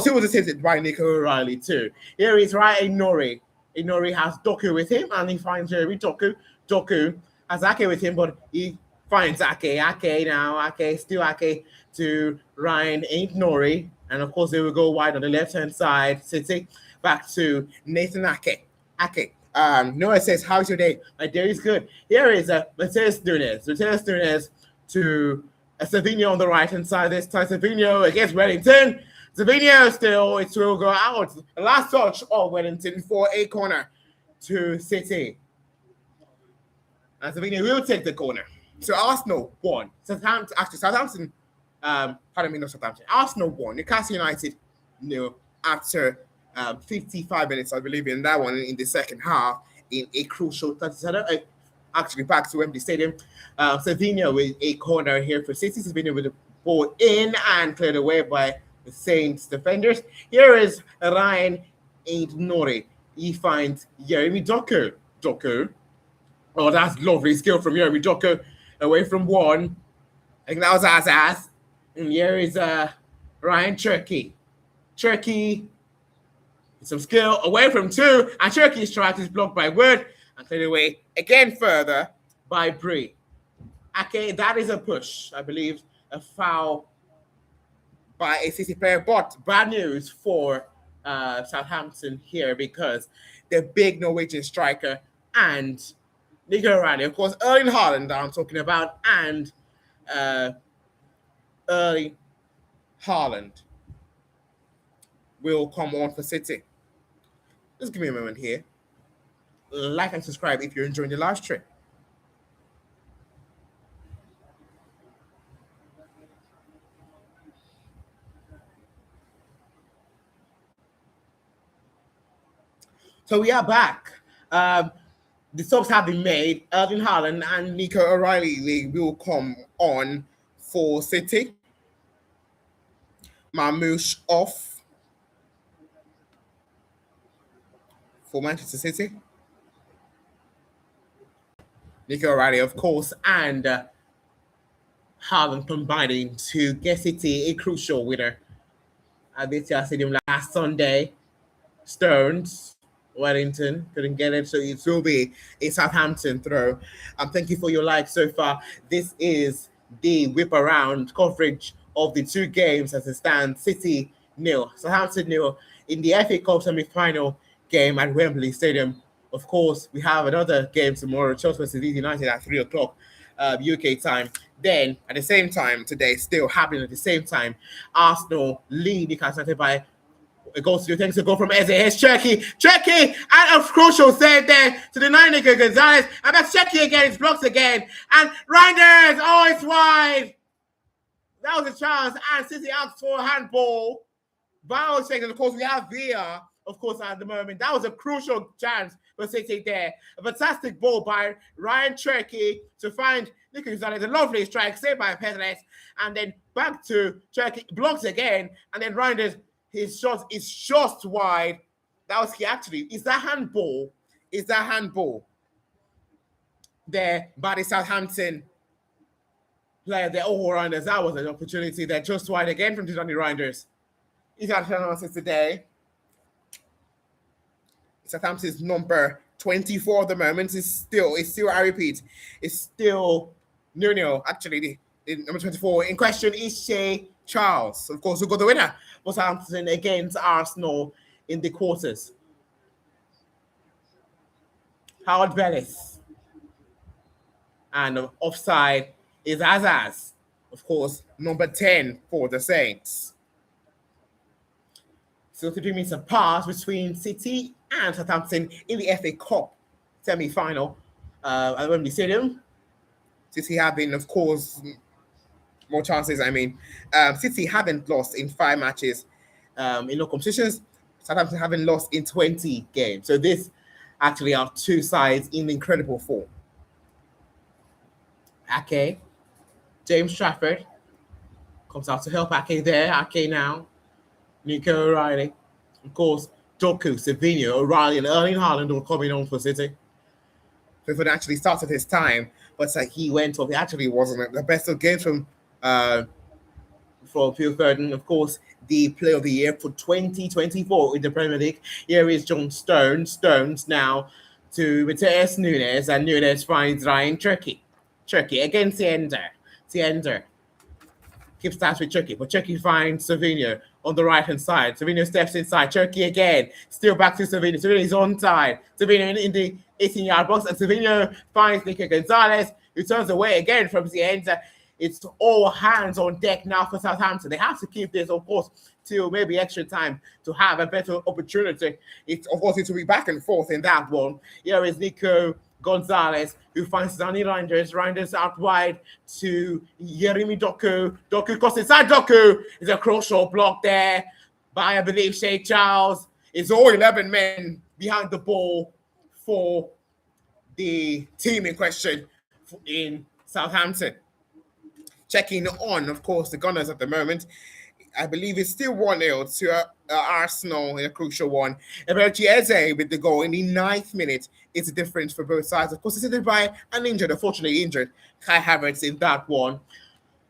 [SPEAKER 1] he was assisted by Nico O'Reilly too. Here is Ryan Inori. Inori has Doku with him, and he finds Jeremy Doku. Doku has Ake with him, but he finds Ake. Ake still Ake to Ryan Inori. And of course, they will go wide on the left-hand side. City back to Nathan Ake. Noah says, how's your day? My day is good. Here is Mateus Nunes. Mateus Nunes to Savinho on the right-hand side. This time Savinho against Wellington. Savinho still, it will go out. The last touch of Wellington for a corner to City. And Savinho will take the corner. So Arsenal won. Southampton, Arsenal won. Newcastle United, after 55 minutes, I believe, in that one in the second half, in a crucial 37. Actually, back to Wembley Stadium. Savinho with a corner here for City. Savinho with the ball in and cleared away by the Saints defenders. Here is Ryan Aid-Nori. He finds Jeremy Doku. Oh, that's lovely skill from Jeremy Doku. Away from one. I think that was Azaz. And here is Ryan Turkey. Some skill away from two. And Turkey's strike is blocked by Wood. And cleared away again further by Bree. Okay, that is a push. I believe a foul by a City player, but bad news for Southampton here because the big Norwegian striker and Nico O'Reilly, of course, Erling Haaland I'm talking about, and Erling Haaland will come on for City. Just give me a moment here. Like and subscribe if you're enjoying the live stream. So we are back. The subs have been made. Erling Haaland and Nico O'Reilly will come on for City. Mamouche off for Manchester City. Nico O'Reilly, of course, and Haaland combining to get City a crucial winner at the Etihad Stadium last Sunday. Stones. Wellington couldn't get it, so it will be a Southampton throw. Thank you for your like so far. This is the whip around coverage of the two games as it stands. City nil, Southampton nil in the FA Cup semi-final game at Wembley Stadium. Of course, we have another game tomorrow, Chelsea versus Leeds United at 3 o'clock UK time. Then, at the same time today, still happening at the same time, Arsenal lead Newcastle United by a goal to do. Thanks to go from Eze. Here's Cherky, and a crucial save there to deny Nico Gonzalez. And that's Cherky again. It's blocked again. And Reinders, oh, it's wide. That was a chance. And City asked for a handball. Vial check, and of course, we have VR, of course, at the moment. That was a crucial chance for City there. A fantastic ball by Ryan Cherky to find Nico Gonzalez. A lovely strike, saved by Pedres. And then back to Cherky, blocks again. And then Reinders. His shot is just wide. That was key, actually. Is that handball? There by the Southampton player, the all-rounders? That was an opportunity there, just wide again from Johnny Reinders. He's at analysis today. Southampton's number 24 at the moment. It's still, I repeat, it's still 0-0. Actually, the number 24 in question is Shea Charles, of course, who got the winner for Southampton against Arsenal in the quarters. Howard Bellis. And offside is Azaz, of course, number 10 for the Saints. So 3 minutes of pass between City and Southampton in the FA Cup semi-final at Wembley Stadium. City have been, of course, more chances. City haven't lost in 5 matches in all competitions. Southampton haven't lost in 20 games. So this actually are two sides in incredible form. Ake, James Trafford comes out to help Ake there. Ake now. Nico O'Reilly. Of course, Doku, Savinho, O'Reilly, and Erling Haaland all coming on for City. Clifford actually started his time, but he went off. It actually wasn't the best of games from Phil Foden. Of course, the player of the year for 2024 in the Premier League. Here is John Stones. Stones now to Mateus Nunes, and Nunes finds Ryan Cherky. Cherky against Tiender. Keeps stats with Cherky, but Cherky finds Savinho on the right-hand side. Savinho steps inside. Cherky again. Still back to Savinho. Savinho is on side. Savinho in the 18-yard box, and Savinho finds Nico Gonzalez, who turns away again from Tiender. It's all hands on deck now for Southampton. They have to keep this, of course, till maybe extra time to have a better opportunity. It's, of course, it will be back and forth in that one. Here is Nico Gonzalez, who finds Danny Reinders. Reinders out wide to Yeremi Doku. Doku cross inside. Doku is a crucial block there by, I believe, Shea Charles. It's all 11 men behind the ball for the team in question in Southampton. Checking on, of course, the Gunners at the moment. I believe it's still 1-0 to Arsenal in a crucial one. Eberechi Eze with the goal in the 9th minute. It's a difference for both sides. Of course, it's hit by an injured, unfortunately injured, Kai Havertz in that one.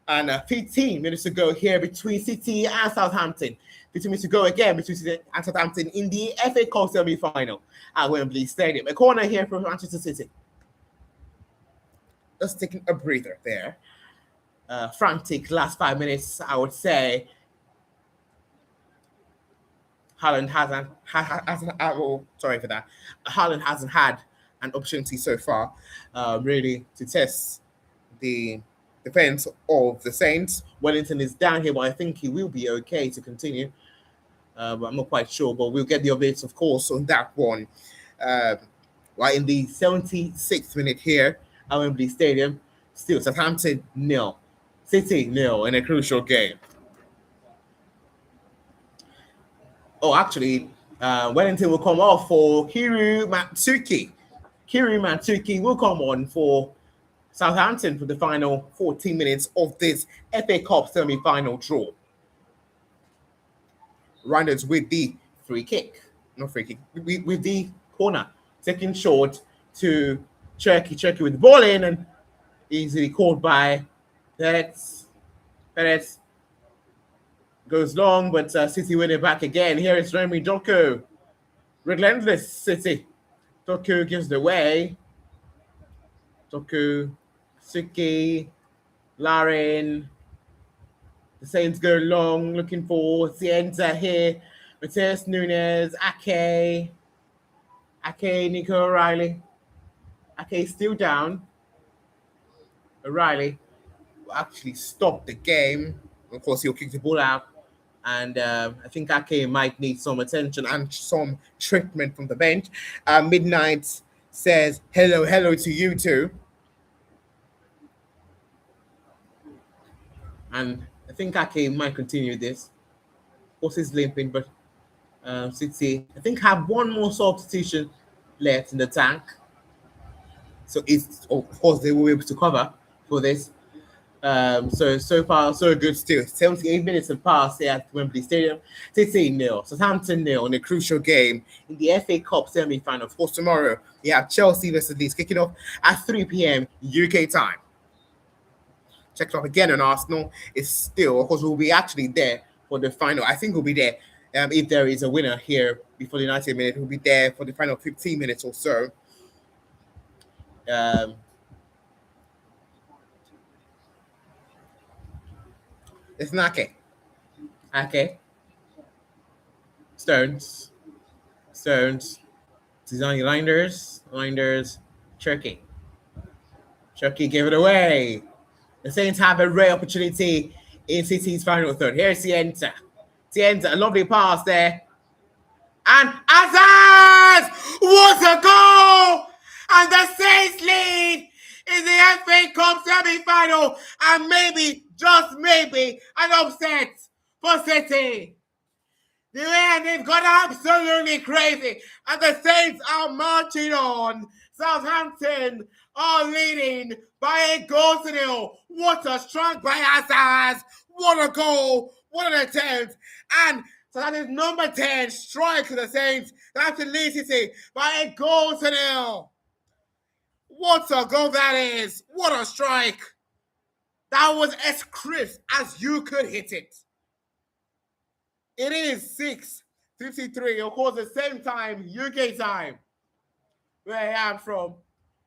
[SPEAKER 1] And 15 minutes to go here between City and Southampton. 15 minutes to go again between City and Southampton in the FA Cup semi-final at Wembley Stadium. A corner here from Manchester City. Just taking a breather there. Frantic last 5 minutes, I would say. Haaland hasn't had an opportunity so far, really, to test the defense of the Saints. Wellington is down here, but I think he will be okay to continue. I'm not quite sure, but we'll get the updates, of course, on that one. Right in the 76th minute here at Wembley Stadium, still Southampton 0, City 0 in a crucial game. Oh, actually, Wellington will come off for Kiru Matsuki. Kiru Matsuki will come on for Southampton for the final 14 minutes of this FA Cup semi-final draw. Reinders with the with the corner. Taking short to Cherky with the ball in and easily caught by Perez. Perez goes long, but City win it back again. Here is Remy Doku. Relentless City. Doku gives the way. Doku, Suki, Lauren. The Saints go long, looking for Cienza here. Mateus Nunes, Ake, Nico O'Reilly. Ake still down. O'Reilly will actually stop the game. Of course, he'll kick the ball out. And I think Ake might need some attention and some treatment from the bench. Midnight says, hello to you too. And I think Ake might continue this. Of course, he's limping, but City, I think, have one more substitution left in the tank. So it's, of course, they will be able to cover for this. So far, so good still. 78 minutes have passed here at Wembley Stadium. City 0, Southampton 0 in a crucial game in the FA Cup semi-final. Of course, tomorrow we have Chelsea versus Leeds kicking off at 3 p.m. UK time. Check it off again on Arsenal. It's still, of course, we'll be actually there for the final. I think we'll be there if there is a winner here before the 90 minutes. We'll be there for the final 15 minutes or so. It's Nake. Ake. Stones. Design Linders. Turkey gave it away. The Saints have a rare opportunity in City's final third. Here's Cienza, a lovely pass there. And Azaz! What a goal! And the Saints lead in the FA Cup semi-final. And maybe, just maybe, an upset for City. The way they've gone absolutely crazy. And the Saints are marching on. Southampton are leading by 1-0. What a strike by Azaz. What a goal. What an attempt. And so that is number 10 strike to the Saints. That's the lead City by 1-0. What a goal that is. What a strike. That was as crisp as you could hit it. It is 6:53, of course, the same time, UK time, where I am from.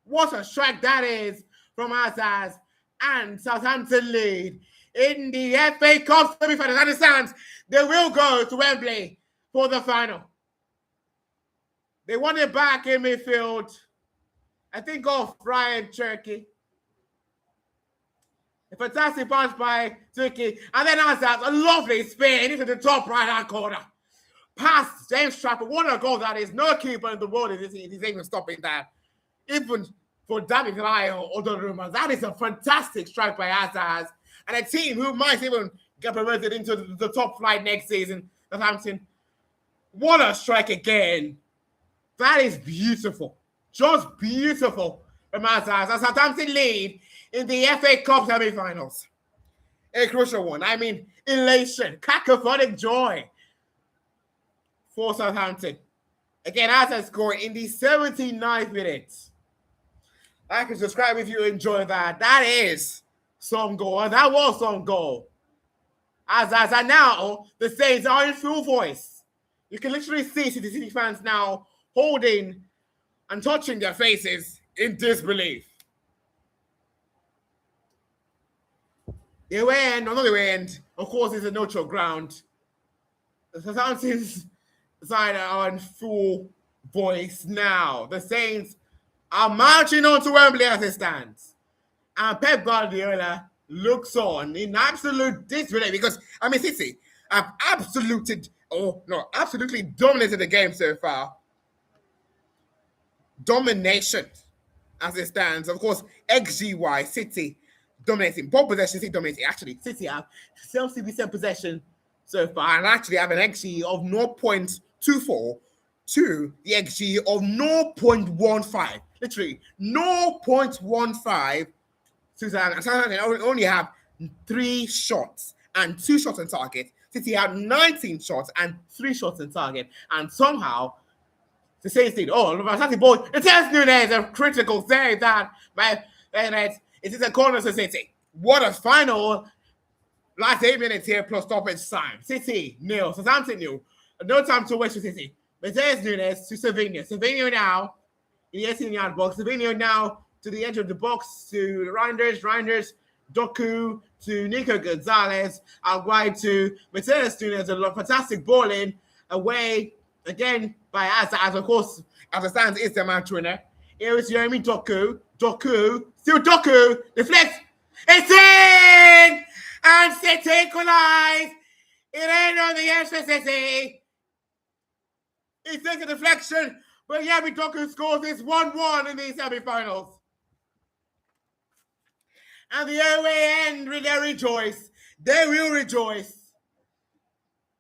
[SPEAKER 1] What a strike that is from Azaz, and Southampton lead in the FA Cup semi-final. Understand, they will go to Wembley for the final. They won it back in midfield. I think of Ryan Cherky. A fantastic pass by Turkey. And then Azaz, a lovely spin into the top right-hand corner. Past James Trafford. What a goal that is. No keeper in the world is even stopping that. Even for David Lyle or Donnarumma. That is a fantastic strike by Azaz. And a team who might even get promoted into the top flight next season. Southampton. What a strike again. That is beautiful. Just beautiful from Azaz. As Southampton lead in the FA Cup semi-finals. A crucial one. I mean, elation, cacophonic joy for Southampton. Again, Azaz scored in the 79th minute. Like and subscribe if you enjoy that. That is some goal. And that was some goal. Azaz, and now the Saints are in full voice. You can literally see City fans now holding and touching their faces in disbelief. The away end, another way end, of course, is a neutral ground. The Southampton's side are in full voice now. The Saints are marching on to Wembley as it stands. And Pep Guardiola looks on in absolute disbelief because, I mean, City have absolutely dominated the game so far. Domination as it stands. Of course, XGY, City dominating. Ball possession, City dominating. Actually, City have 70% possession so far and actually have an XG of 0.24 to the XG of 0.15. Literally, 0.15 to Southampton only have 3 shots and 2 shots on target. City have 19 shots and 3 shots on target. And somehow, the Saints did. Fantastic ball. Mateus Nunes, a critical save that by Bennett. It is a corner to City. What a final. Last 8 minutes here plus stoppage time. City, 0. Southampton, 0. No time to waste for City. Mateus Nunes to Savinho. Savinho now in the 18-yard box. Savinho now to the edge of the box to Reinders. Reinders Doku to Nico Gonzalez, out wide to Mateus Nunes, a fantastic ball in, away again by as of course, as it stands, is the match winner. Here is Jeremy Doku. Doku, still Doku, deflects. It's in! And City equalize! It ain't on the edge for City. He takes a deflection, but Jeremy Doku scores this 1-1 in the semi-finals. And the away end, they rejoice. They will rejoice.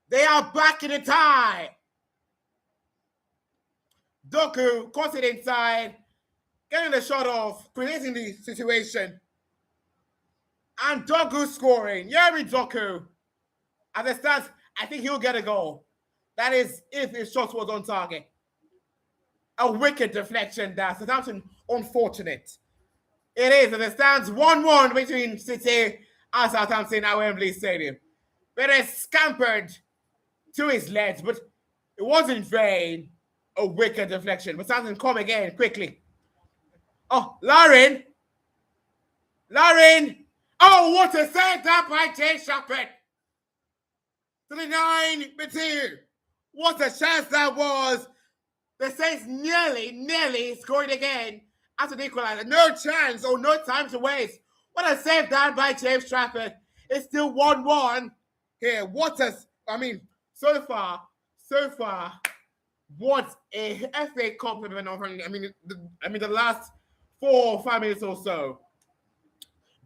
[SPEAKER 1] They are back in the tie. Doku cuts it inside, getting the shot off, creating the situation. And Doku scoring. Yuri Doku. As it stands, I think he'll get a goal. That is if his shot was on target. A wicked deflection there. Southampton unfortunate. It is, as it stands 1-1 between City and Southampton at Wembley Stadium. Perez scampered to his legs, but it wasn't vain. A wicked deflection. But Southampton come again quickly. Oh, Lauren! Oh, what a save that by Jay Shepherd! To the 9-2. What a chance that was. The Saints nearly scored again after the equalizer. No chance or no time to waste. What a save that by James Trafford. It's still 1-1 here. So far, what a FA compliment of the last 4 or 5 minutes or so.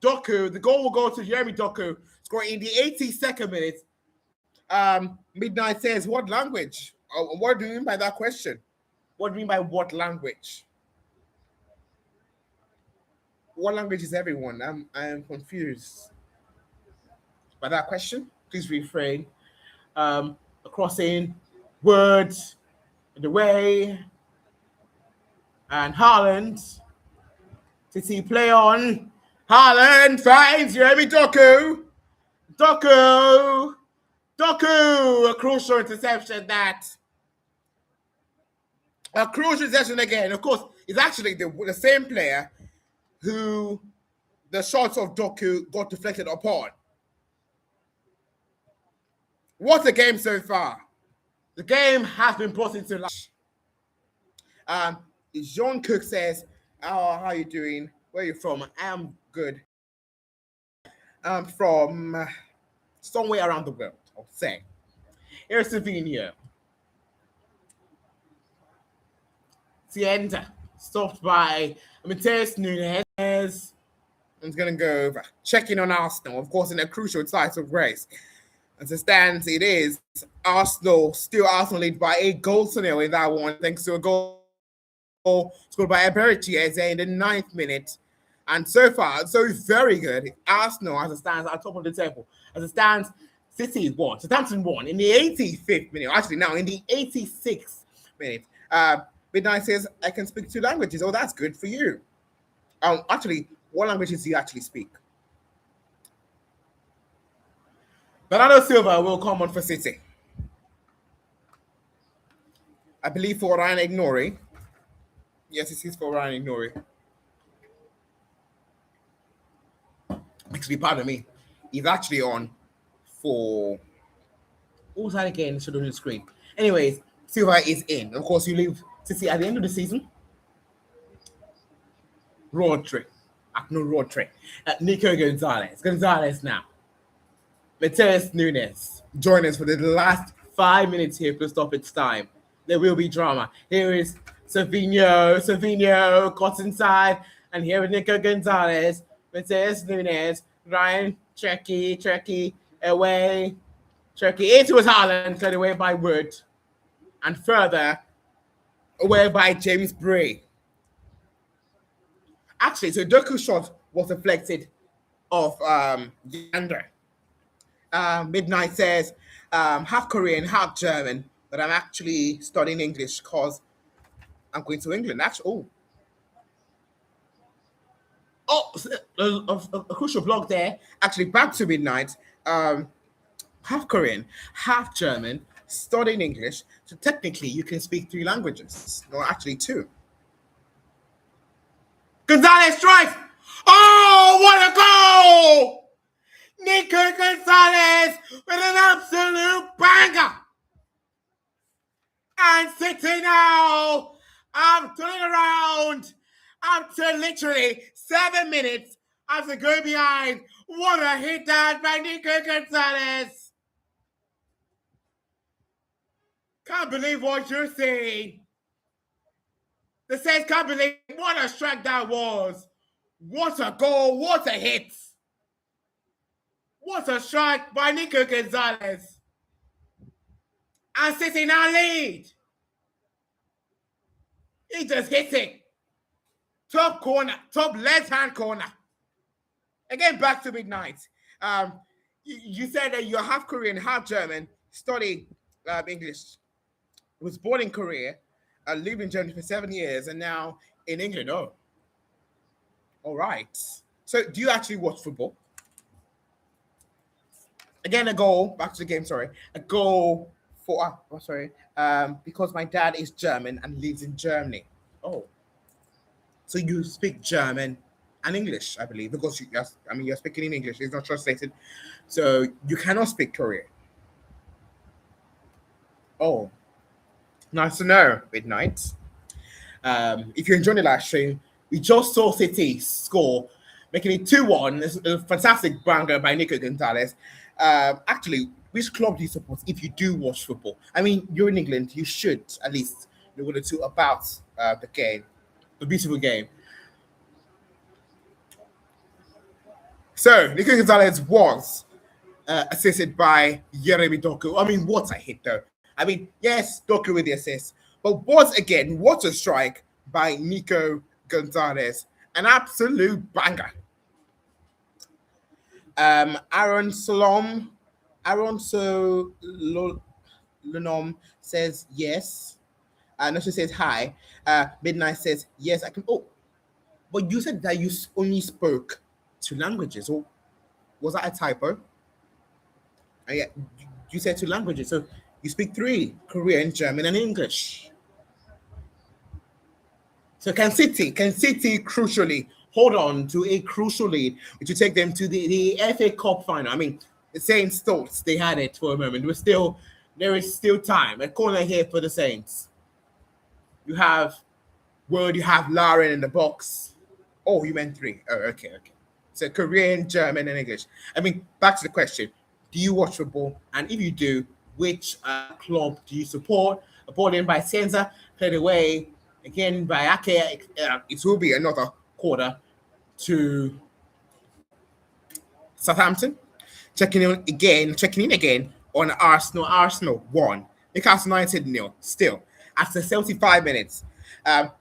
[SPEAKER 1] Doku, the goal will go to Jeremy Doku, scoring in the 82nd minute. Midnight says, what language? What do you mean by that question? What do you mean by what language? What language is everyone? I am confused by that question. Please refrain. Crossing, words, the way, and Haaland. City play on. Haaland finds Jeremy Doku. Doku! A crucial interception that. A crucial interception again. Of course, it's actually the same player who the shots of Doku got deflected upon. What a game so far. The game has been brought into life. Jean Cook says, how are you doing? Where are you from? I am good. I'm from somewhere around the world, I'll say. Here's Slovenia. Tienda, stopped by Mateus Nunes. I'm going to go over. Checking on Arsenal, of course, in a crucial title race. As it stands, it is Arsenal lead by 8-0 in that one, thanks to a goal scored by Eberichi in the 9th minute. And so far, so very good. Arsenal, as it stands, at top of the table. As it stands, City won. Southampton won in the 85th minute. Actually, now in the 86th minute. Midnight says, I can speak 2 languages. Oh, that's good for you. Actually, what languages do you actually speak? Bernardo Silva will come on for City. I believe for Ryan Ignori. Yes, it is for Ryan Ignori. Actually, pardon me. He's actually on for. What was that again? Should on the screen. Anyways, Silva is in. Of course, you leave City at the end of the season. Road trip. Nico Gonzalez now. Mateus Nunes join us for the last 5 minutes here for stoppage time. There will be drama. Here is Savinho caught inside, and here is Nico Gonzalez, Mateus Nunes, Ryan Cherky away, Cherky into his Haaland, cleared away by Wood, and further away by James Bray. Actually, so Doku's shot was deflected off Yander. Midnight says, half Korean, half German, but I'm actually studying English because I'm going to England. Actually, a crucial block there. Actually, back to Midnight. Half Korean, half German, studying English. So technically, you can speak 3 languages. No, actually 2. Gonzalez strikes! Oh, what a goal! Nico Gonzalez with an absolute banger. And City now, I'm turning around after literally 7 minutes after going behind. What a hit that by Nico Gonzalez. Can't believe what you're seeing. The Saints can't believe what a strike that was. What a goal, what a hit. What a strike by Nico Gonzalez. And City now lead. He just hit it. Top corner, top left-hand corner. Again, back to midnight. You said that you're half Korean, half German, studied English, was born in Korea, lived in Germany for 7 years, and now in England. Oh, all right. So, do you actually watch football? Again, a goal. Back to the game. Sorry, a goal for. Sorry. Because my dad is German and lives in Germany. Oh, so you speak German and English, I believe, because you're speaking in English. It's not translated, so you cannot speak Korean. Oh, nice to know. Midnight. If you're enjoying the live stream, we just saw City score, making it 2-1. It's a fantastic banger by Nico Gonzalez. Actually, which club do you support if you do watch football? I mean, you're in England, you should at least know one or two about the game, the beautiful game. So, Nico Gonzalez was assisted by Jeremy Doku. I mean, what a hit, though. I mean, yes, Doku with the assist, but once again, what a strike by Nico Gonzalez. An absolute banger. Aaron Lunom says yes. Nasha says hi. Midnight says yes. I can. Oh, but you said that you only spoke 2 languages. Oh, was that a typo? Yeah, you said 2 languages, so you speak 3: Korean, German, and English. So can City crucially hold on to a crucial lead, which will take them to the FA Cup final? I mean, the Saints thought they had it for a moment. There is still time. A corner here for the Saints. You have Word, you have Lauren in the box. Oh, you meant 3. Oh, okay. So Korean, German, and English. I mean, back to the question: do you watch football? And if you do, which club do you support? A ball in by Senza, played away again by Ake. It will be another quarter to Southampton. Checking in again on Arsenal. Arsenal 1. Newcastle United 0. Still after 75 minutes.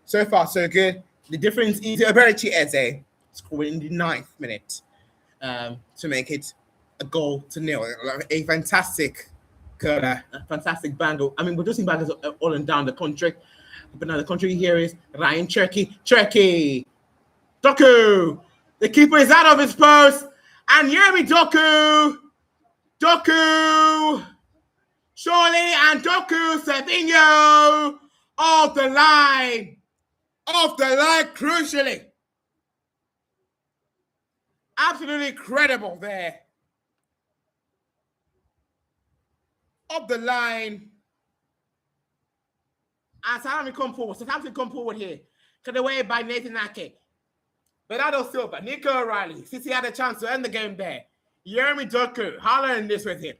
[SPEAKER 1] So far so good. The difference is Eberichi Eze scored in the 9th minute to make it a goal to 0. A fantastic curler, a fantastic banger. I mean, we're just seeing bangers all and down the country. But now the country here is Ryan Cherky. Doku! The keeper is out of his post. And Yeremi Doku! Surely and Doku Savinho off the line, crucially. Absolutely incredible there. Up the line. And Southampton come forward here. Cut away by Nathan Ake. Bernardo Silva, Nico O'Reilly. City had a chance to end the game there. Yeremi Doku, hollering this with him.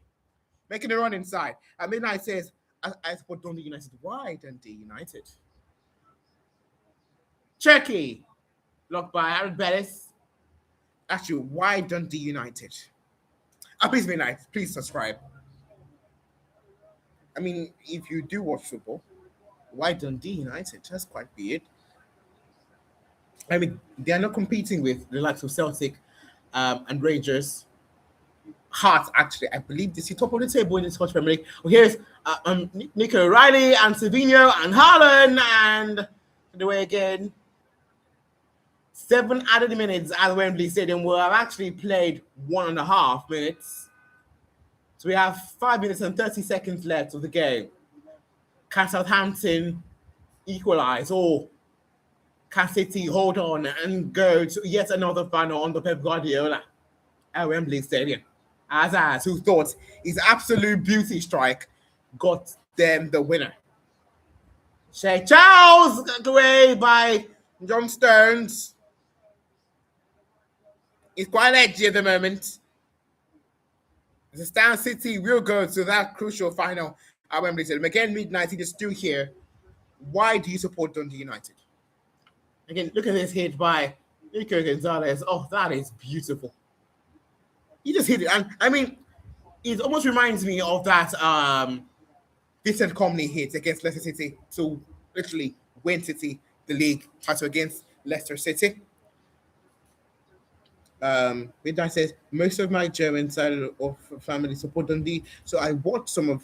[SPEAKER 1] Making a run inside. At Midnight says, I support Dundee United. Why Dundee United? Turkey. Locked by Aaron Bettis. Actually, why Dundee United? Please, Midnight, please subscribe. I mean, if you do watch football, why Dundee United? That's quite weird. I mean, they are not competing with the likes of Celtic and Rangers. Hearts, actually, I believe this is top of the table in the Scottish Premier League. Well, here's Nico O'Reilly and Savinho and Haaland and the way again. 7 added minutes at Wembley Stadium will have actually played 1.5 minutes. So we have 5 minutes and 30 seconds left of the game. Can Southampton equalize? Oh, Can City hold on and go to yet another final on the Pep Guardiola at Wembley Stadium? As who thought his absolute beauty strike got them the winner. Shay Charles got away by John Stones. He's quite edgy at the moment. The Stan City will go to that crucial final at Wembley Stadium. Again, midnight, it is still here. Why do you support Dundee United? Again, look at this hit by Nico Gonzalez. Oh, that is beautiful. He just hit it. And I mean, it almost reminds me of that Vincent Company hit against Leicester City to literally win City the league title against Leicester City. Midnight says most of my German side of family support Dundee, so I watched some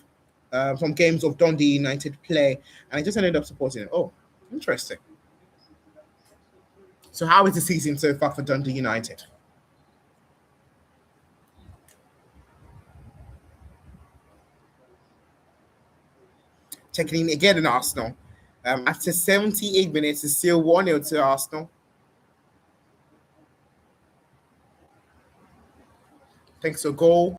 [SPEAKER 1] games of Dundee United play, and I just ended up supporting it. Oh, interesting. So how is the season so far for Dundee United? Checking in again in Arsenal. After 78 minutes, it's still 1-0 to Arsenal. Thanks to a goal.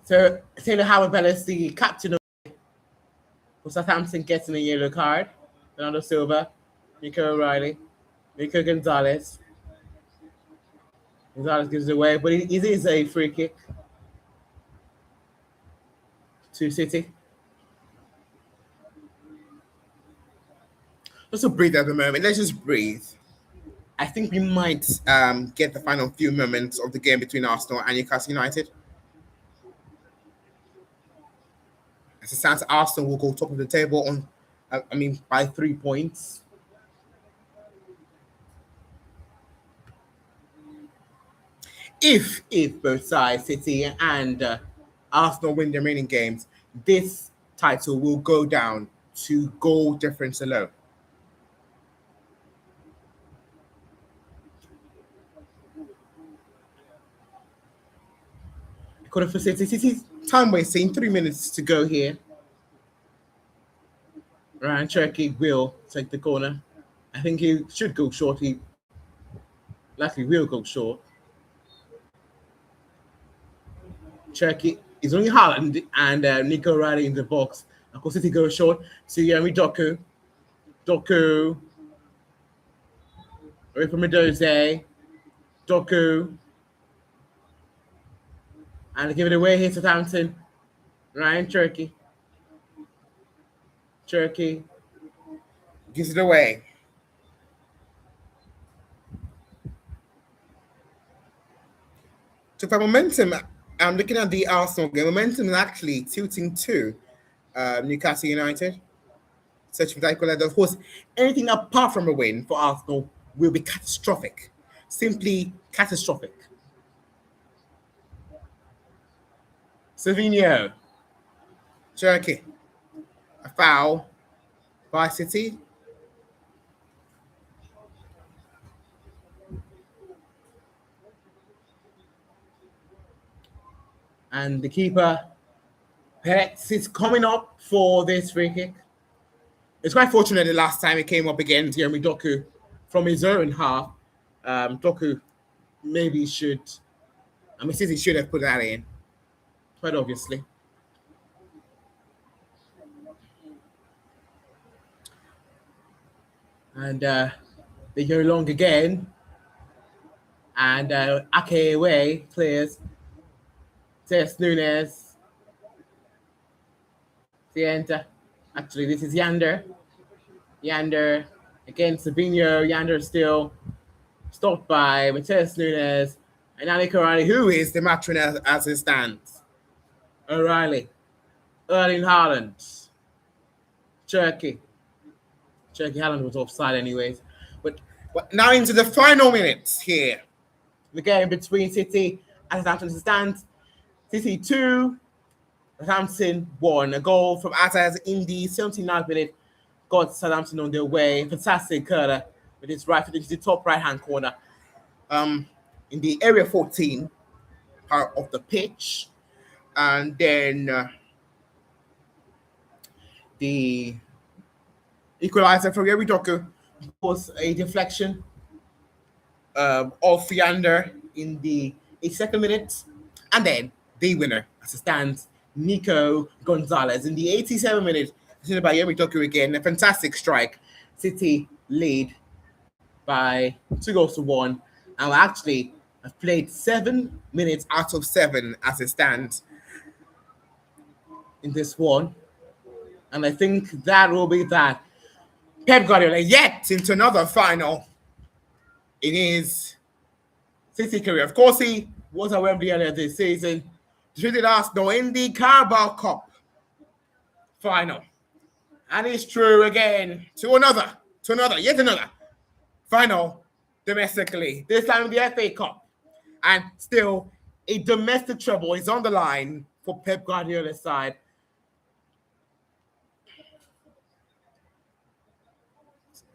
[SPEAKER 1] So Taylor Howard Bellis, the captain of Southampton, getting a yellow card. Fernando Silva, Nico O'Reilly, Nico Gonzalez. Gonzalez gives it away, but it is a free kick to City. Let's just breathe at the moment. Let's just breathe. I think we might get the final few moments of the game between Arsenal and Newcastle United. As it stands, Arsenal will go top of the table by 3 points. If both sides, City and Arsenal, win the remaining games, this title will go down to goal difference alone. Quarter for City. City's time wasting, 3 minutes to go here. Ryan Cherky will take the corner. I think he should go short. He likely will go short. Cherky is only Haaland and Nico O'Reilly in the box. Of course, City goes short to Yeremi Doku. Doku. Away from Mendoza. Doku. And give it away here to Southampton. Ryan Cherky. Cherky gives it away. So for momentum, I'm looking at the Arsenal game. Momentum is actually tilting to Newcastle United. Searching for that equalizer. Of course, anything apart from a win for Arsenal will be catastrophic. Simply catastrophic. Savinho. Cherky. A foul by City. And the keeper, Perez, is coming up for this free kick. It's quite fortunate the last time he came up against Yeremi Doku from his own half. Doku maybe should, City should have put that in, quite obviously. And they go long again. And Ake away clears. Tess Nunes. Sienta. Actually, this is Yander. Yander against Savinho. Yander still stopped by Mateus Nunes and Ali O'Reilly, who is the match winner as it stands. O'Reilly. Erling Haaland. Cherky. Haaland was offside anyways. But now into the final minutes here. The game between City and Southampton stands. City 2, Southampton 1. A goal from Ataz in the 79th minute got Southampton on their way. Fantastic curler with his right foot into the top right-hand corner. In the area 14 part of the pitch. And then The equalizer from Yemi Doku was a deflection of Fiander in the 82nd minute. And then the winner, as it stands, Nico Gonzalez in the 87th minute, presented by Yemi Doku again. A fantastic strike. City lead by 2-1. And we actually have played 7 minutes out of 7 as it stands in this one. And I think that will be that. Pep Guardiola yet into another final in his City career. Of course, he was at Wembley earlier this season, defeated Arsenal in the Carabao Cup final. And it's true again to yet another final domestically, this time in the FA Cup. And still, a domestic treble is on the line for Pep Guardiola's side.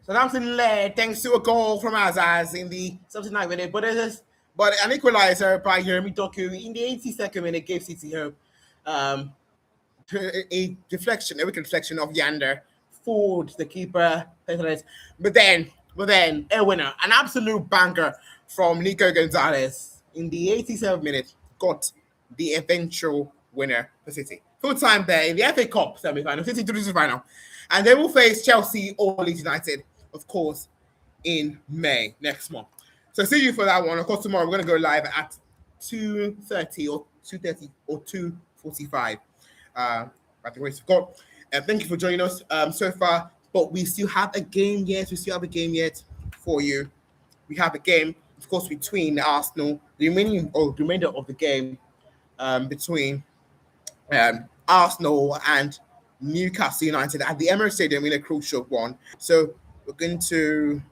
[SPEAKER 1] Southampton led thanks to a goal from Azaz in the 79th minute, but an equalizer by Jeremy Doku in the 82nd minute gave City hope. A deflection, a wicked deflection of Yander, fooled the keeper. But then a winner, an absolute banger from Nico Gonzalez in the 87th minute got the eventual winner for City. Full time there in the FA Cup semi-final, City to the final. And they will face Chelsea or Leeds United, of course, in May next month. So see you for that one. Of course, tomorrow we're going to go live at 2:30 or 2:45. By the grace of God. Thank you for joining us so far. But we still have a game yet. For you. We have a game, of course, between Arsenal. The remainder of the game between Arsenal and Newcastle United at the Emirates Stadium in a crucial one. So we're going to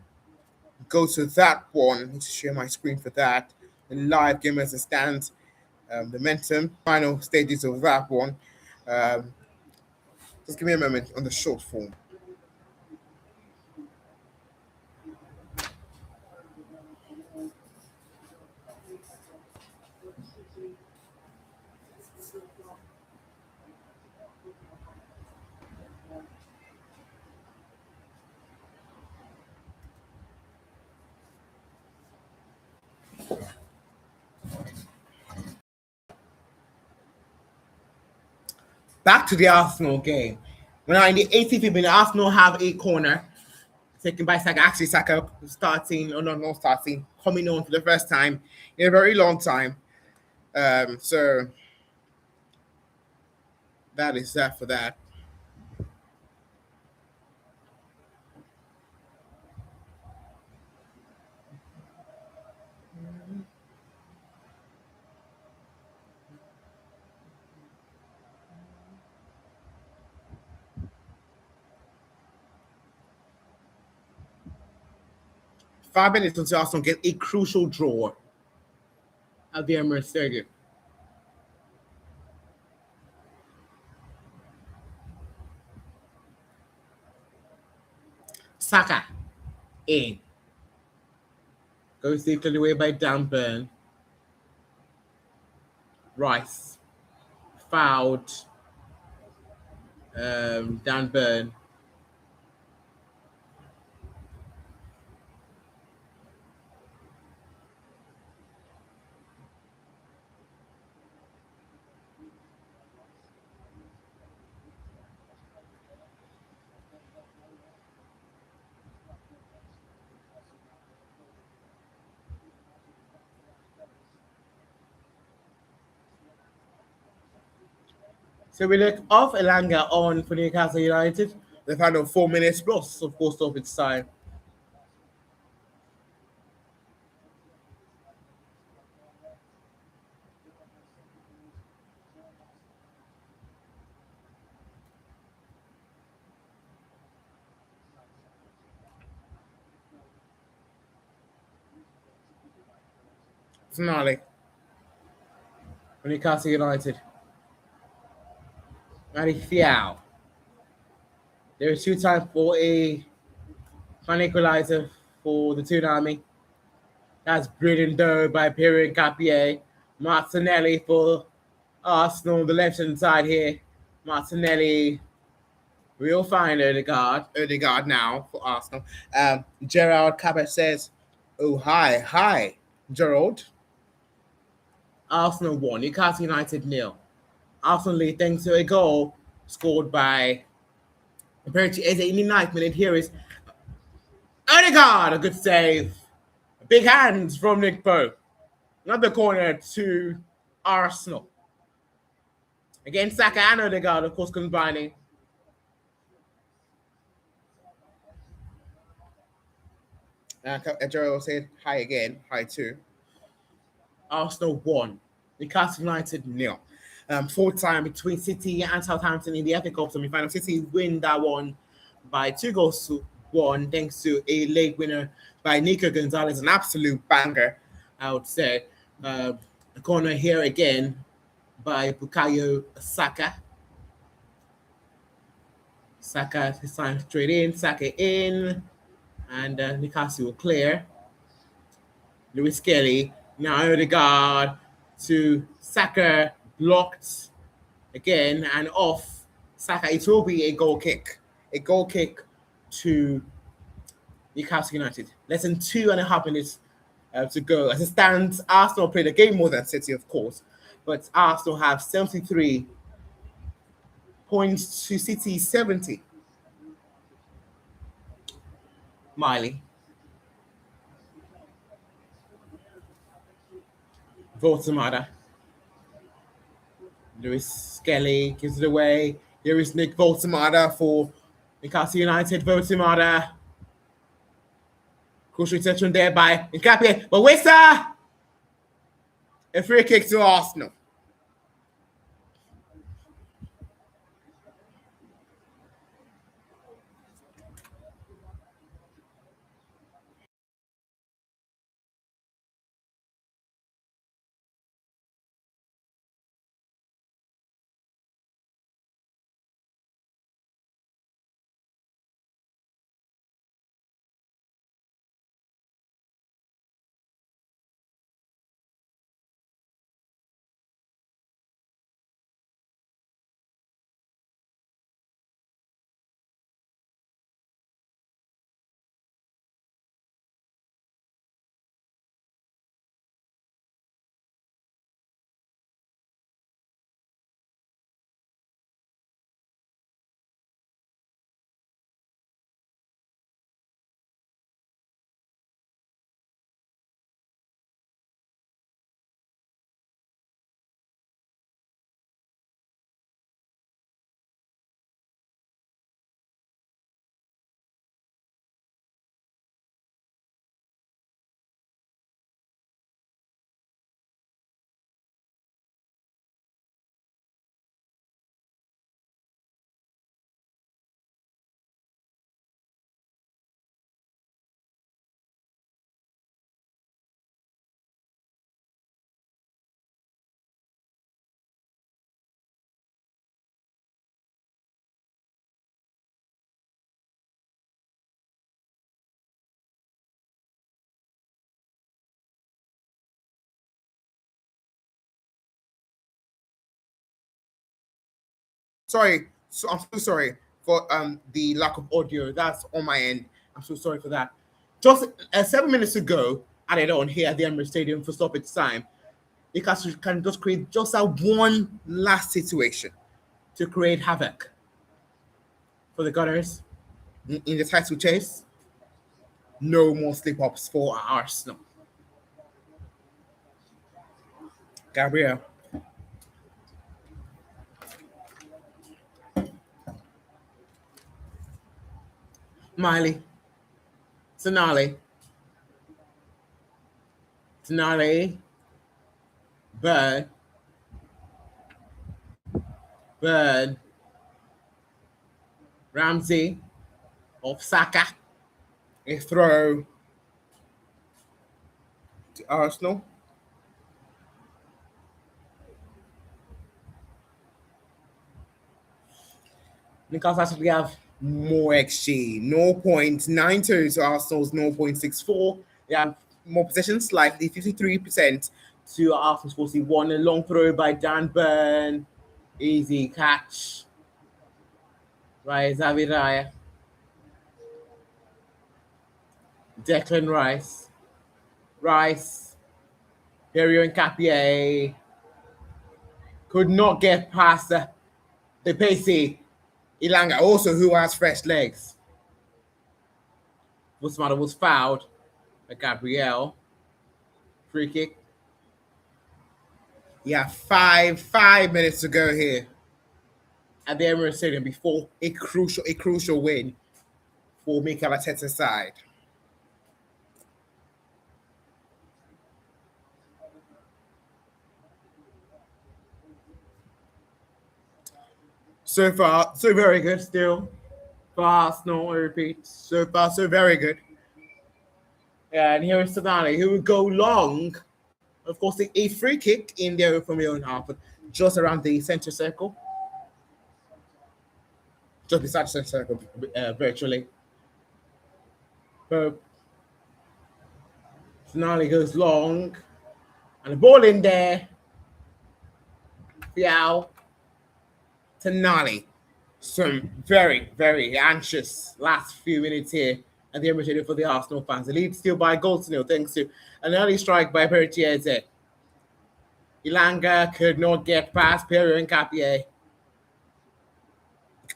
[SPEAKER 1] go to that one. Let's share my screen for that. The live game as it stands. Momentum, final stages of that one. Just give me a moment on the short form. Back to the Arsenal game. When in the 85th minute, Arsenal have a corner taken by Saka. Actually, Saka not starting, coming on for the first time in a very long time. So that is that for that. Five minutes until Arsenal get a crucial draw at the Emirates Stadium. Saka in. Goes deep away by Dan Burn. Rice fouled. Dan Burn. So we look off Elanga on for Newcastle United. The final 4 minutes plus, of course, stoppage time. Finale for Newcastle United. Matty Fiao. There is 2 time for a final equalizer for the Tsunami. That's brilliant though by Pierre Capier. Martinelli for Arsenal on the left hand side here. Martinelli We'll find Odegaard now for Arsenal. Gerald Cabot says, "Oh hi, Gerald." Arsenal won. Newcastle United nil. Arsenal lead thanks to a goal scored by apparently in the 89th minute. Here is Odegaard, a good save. Big hands from Nick Poe. Another corner to Arsenal. Again, Saka and Odegaard, of course, combining. Gerald said hi again. Hi too. Arsenal won. Newcastle United nil. Full time between City and Southampton in the FA Cup semi-final. City win that one by 2-1 thanks to a late winner by Nico Gonzalez, an absolute banger, I would say. A corner here again by Bukayo Saka. Saka is time straight in. Saka in, and Newcastle will clear. Lewis Kelly now Odegaard to Saka, blocked again and off Saka. It will be a goal kick to Newcastle United. Less than 2.5 minutes to go. As it stands, Arsenal played a game more than City, of course, but Arsenal have 73 points to City 70. Miley. Voltamada. Lewis Skelly gives it away. Here is Nick Voltamada for Newcastle United. Voltamada. Crucial interception there by Nkapie. But Wissa! A free kick to Arsenal. Sorry, so I'm so sorry for the lack of audio. That's on my end. I'm so sorry for that. Just 7 minutes ago, added on here at the Emirates Stadium for stoppage time, Newcastle can just create just that one last situation to create havoc for the Gunners in the title chase. No more slip-ups for Arsenal. Gabriel. Miley. Tonali. Bird. Ramsey. Off Saka. A throw to Arsenal. Newcastle actually have more XG, 0.92 to Arsenal's 0.64. They have more possession, slightly 53% to Arsenal's 41. A long throw by Dan Burn, easy catch. Rice Aviraya. Declan Rice. Rice. Perio and Capier could not get past the pacey Ilanga, also who has fresh legs. Busmata was fouled by Gabriel. Free kick. Yeah, five minutes to go here at the Emirates Stadium before a crucial win for Mikel Arteta's side. So far, so very good still. For Arsenal, I repeat. So far, so very good. And here is Tonali, who will go long. Of course, a free kick in there from your own half, but just around the center circle. Just beside the center circle, virtually. So Tonali goes long. And the ball in there. Fiao. Tonali. Some very, very anxious last few minutes here at the Emirates Stadium for the Arsenal fans. The lead still by goal to nil, thanks to an early strike by Bertieze. Ilanga could not get past Perio and Capier.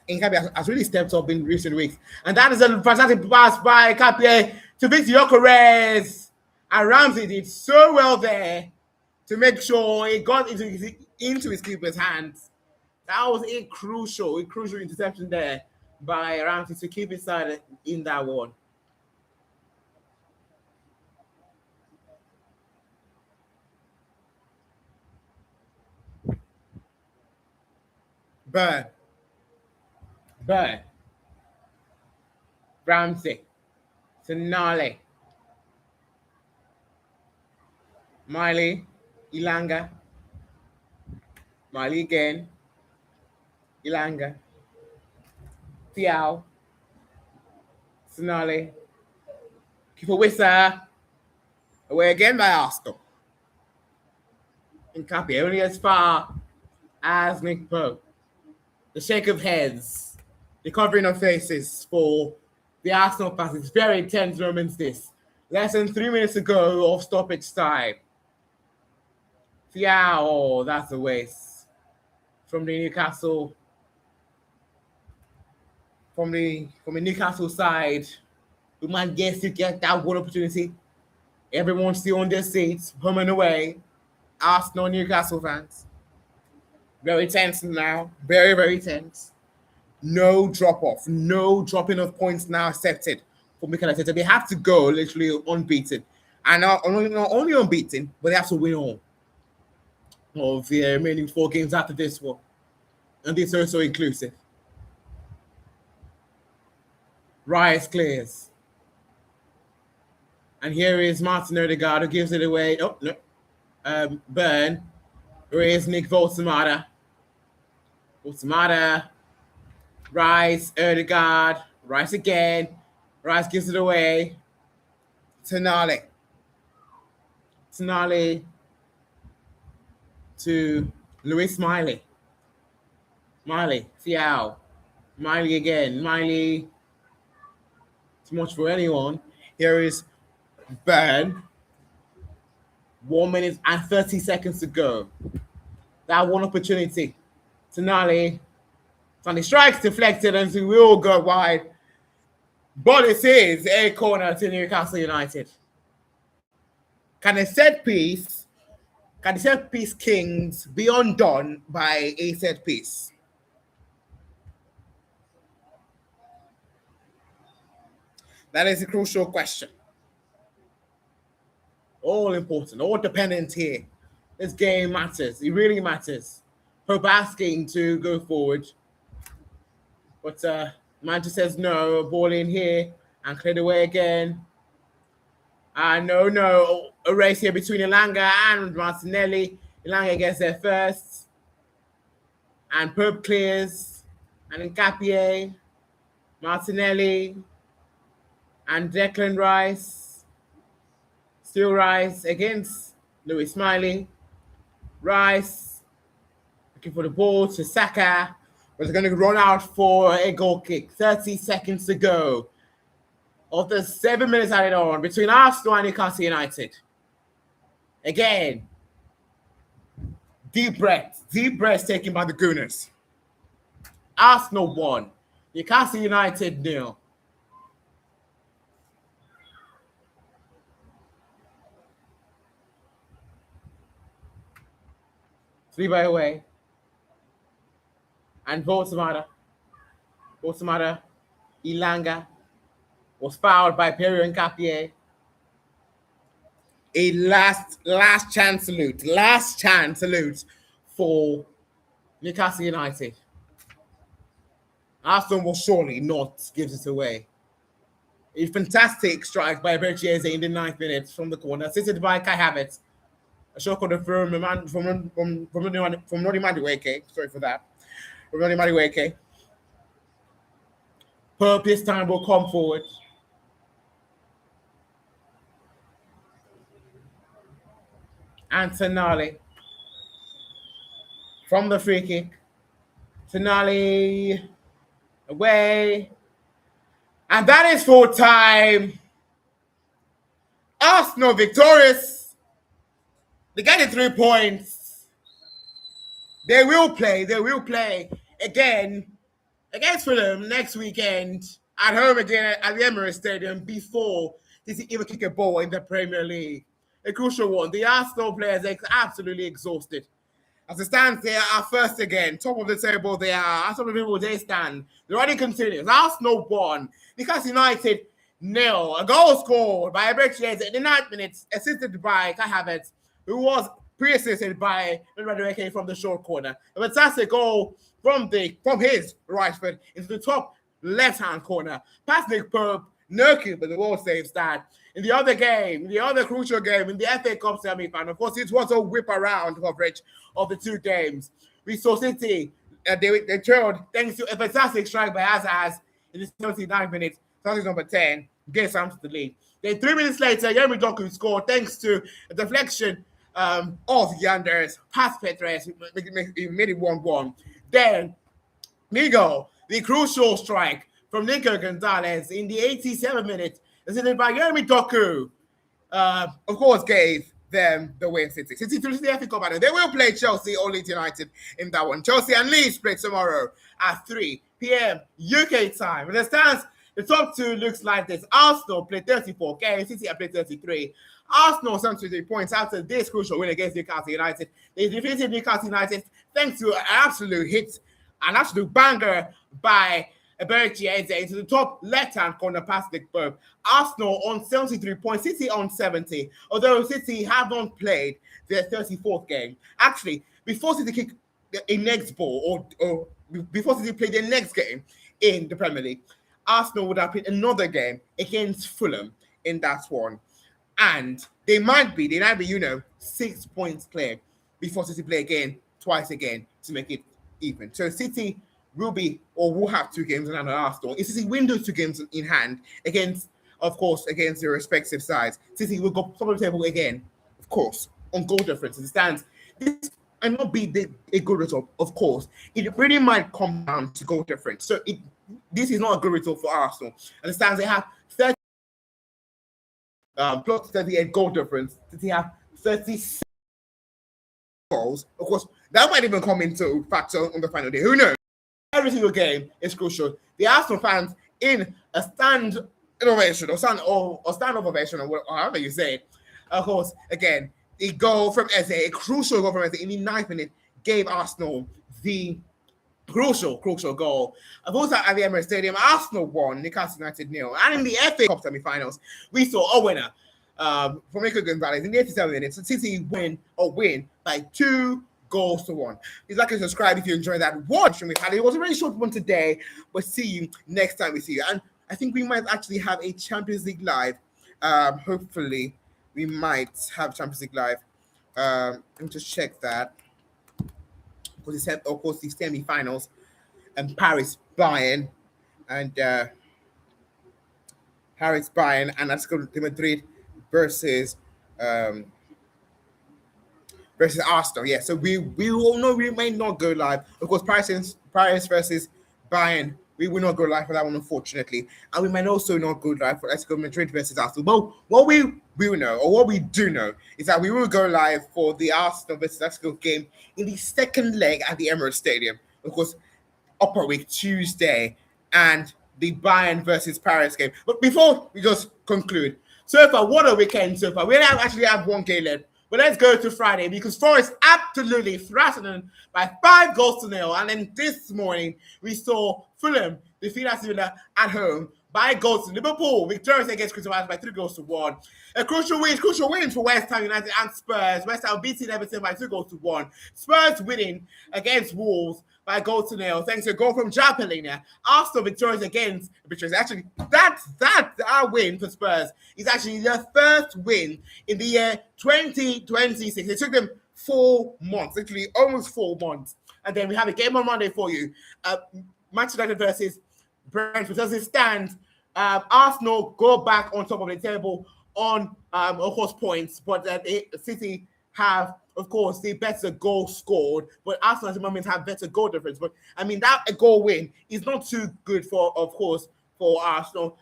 [SPEAKER 1] Capier has really stepped up in recent weeks. And that is a fantastic pass by Capier to Victor Gyökeres. And Ramsey did so well there to make sure it got into his keeper's hands. That was a crucial interception there by Ramsey to keep his side in that one. Burn. Ramsey. Tonali. Miley. Ilanga. Miley again. Ilanga. Thiao. Tonali. Keeper Wissa. Away again by Arsenal. And Capier only as far as Nick Pope. The shake of heads, the covering of faces for the Arsenal fans. It's very tense moments this. Less than 3 minutes ago of stoppage time. Yeah, oh, that's a waste. From the Newcastle side, we might guess to get that one opportunity. Everyone's still on their seats, home and away. Arsenal, Newcastle fans. Very tense now. Very, very tense. No drop off. No dropping of points now accepted for Mikel Arteta. They have to go literally unbeaten. And not only unbeaten, but they have to win all of the remaining 4 games after this one. And this is also inclusive. Rice clears. And here is Martin Odegaard who gives it away. Oh, no. Burn. Here is Nick Voltemada. Rice, Odegaard. Rice again. Rice gives it away. Tonali to Luis Miley. Fiao. Miley again. Miley. Too much for anyone. Here is Burn. 1 minute and 30 seconds to go. That one opportunity. Tonali strikes deflected and we will go wide. But it is a corner to Newcastle United. Can the set piece kings be undone by a set piece? That is a crucial question. All important, all dependent here. This game matters. It really matters. Hope asking to go forward. But Manchester says no. Ball in here and cleared away again. No. A race here between Ilanga and Martinelli. Ilanga gets there first. And Pope clears. And then Capier. Martinelli. And Declan Rice. Still Rice against Louis Miley. Rice looking for the ball to Saka. Was going to run out for a goal kick. 30 seconds to go. Of the 7 minutes added on between Arsenal and Newcastle United. Again, deep breaths taken by the Gooners. Arsenal 1, Newcastle United 0. Three by away. And Voltamada, Ilanga was fouled by Perry and Capier. A last chance salute for Newcastle United. Arsenal will surely not give it away. A fantastic strike by Berchiese in the 9th minute from the corner, assisted by Kai Havertz. A shot on the from Roddy Madueke. Sorry for that. From Roddy Madueke. Perp this time will come forward. And Tonali from the free kick. Tonali away. And that is full time. Arsenal victorious. They get the 3 points. They will play again against Fulham next weekend at home again at the Emirates Stadium before they even kick a ball in the Premier League. A crucial one. The Arsenal players are absolutely exhausted. As it stands, they are first again. Top of the table, they are. As top of the table, they stand. The running continues. Arsenal 1. Newcastle United 0. A goal scored by Berchiese in the 9th minute, assisted by Kai Havertz, who was pre-assisted by Madueke from the short corner. A fantastic goal from his right foot into the top left-hand corner. Past Nick Pope, no keeper, the ball saves that. In the other game, the other crucial game, in the FA Cup semi-final, of course, it was a whip-around coverage of the two games. We saw City, they trailed thanks to a fantastic strike by Azaz in the 79th minute, starting number 10, gave Sam to the lead. Then 3 minutes later, Yeremi Doku scored thanks to a deflection of Yanders, past Petres, made it 1-1. Then, Migo, the crucial strike from Nico Gonzalez in the 87th minute, assisted by Yeremi Doku, of course, gave them the win. City through the FA Cup final. They will play Chelsea or Leeds United in that one. Chelsea and Leeds play tomorrow at 3 p.m. UK time. And the stands, the top two looks like this. Arsenal played 34 games. City have played 33. Arsenal 73 points after this crucial win against Newcastle United. They defeated Newcastle United thanks to an absolute hit, an absolute banger by Berchiese into the top left-hand corner past Nick Pope. Arsenal on 73 points, City on 70. Although City have not played their 34th game. Actually, before City kick a next ball or before City play their next game in the Premier League, Arsenal would have played another game against Fulham in that one. And they might be, 6 points clear before City play again, twice again to make it even. So City will have 2 games in hand on Arsenal. If City win those 2 games in hand against their respective sides, City will go top of the table again, of course, on goal difference. It stands. This might not be a good result, of course. It really might come down to goal difference. So this is not a good result for Arsenal. And it stands, they have 30 plus 38 goal difference. City have 36 goals. Of course, that might even come into factor on the final day. Who knows? Every single game is crucial. The Arsenal fans in a stand ovation or stand ovation or however you say it. Of course, again, the goal from Eze, a crucial goal from Eze in the 9th minute, gave Arsenal the crucial goal. Of course, at the Emirates Stadium, Arsenal won, Newcastle United 0. And in the FA Cup semi-finals, we saw a winner from Nico Gonzalez in the 87th minute. So City win by 2 goals to 1. Please like and subscribe if you enjoyed that watch we've had. It was a very short one today, but see you next time we see you. And I think we might actually have a Champions League live. Hopefully, we might have Champions League live. Let me just check that. Because it's, of course, the semi-finals and Paris Bayern and Atletico de Madrid versus versus Arsenal. Yeah, so we will know we may not go live. Of course, Paris versus Bayern. We will not go live for that one, unfortunately, and we might also not go live for Atletico Madrid versus Arsenal. But what we will know, or what we do know, is that we will go live for the Arsenal versus Atletico game in the second leg at the Emirates Stadium. Of course, upper week Tuesday, and the Bayern versus Paris game. But before we just conclude, so far, what a weekend so far. We actually have one game left. But let's go to Friday because Forest absolutely thrashed them by 5 goals to 0. And then this morning, we saw Fulham defeat Aston Villa at home by goals to Liverpool, victorious against Crystal Palace by 3 goals to 1. A crucial win for West Ham United and Spurs. West Ham beating Everton by 2 goals to 1. Spurs winning against Wolves by a goal to 0, thanks to a goal from Japelina. Arsenal victorious against Beatrice. Actually, that our win for Spurs is actually their first win in the year 2026. It took them 4 months, literally almost 4 months. And then we have a game on Monday for you. Manchester United versus Brentford. As it stands, Arsenal go back on top of the table on, of course, points, but City have, of course, the better goal scored, but Arsenal at the moment have better goal difference. But I mean, that a goal win is not too good for, of course, for Arsenal.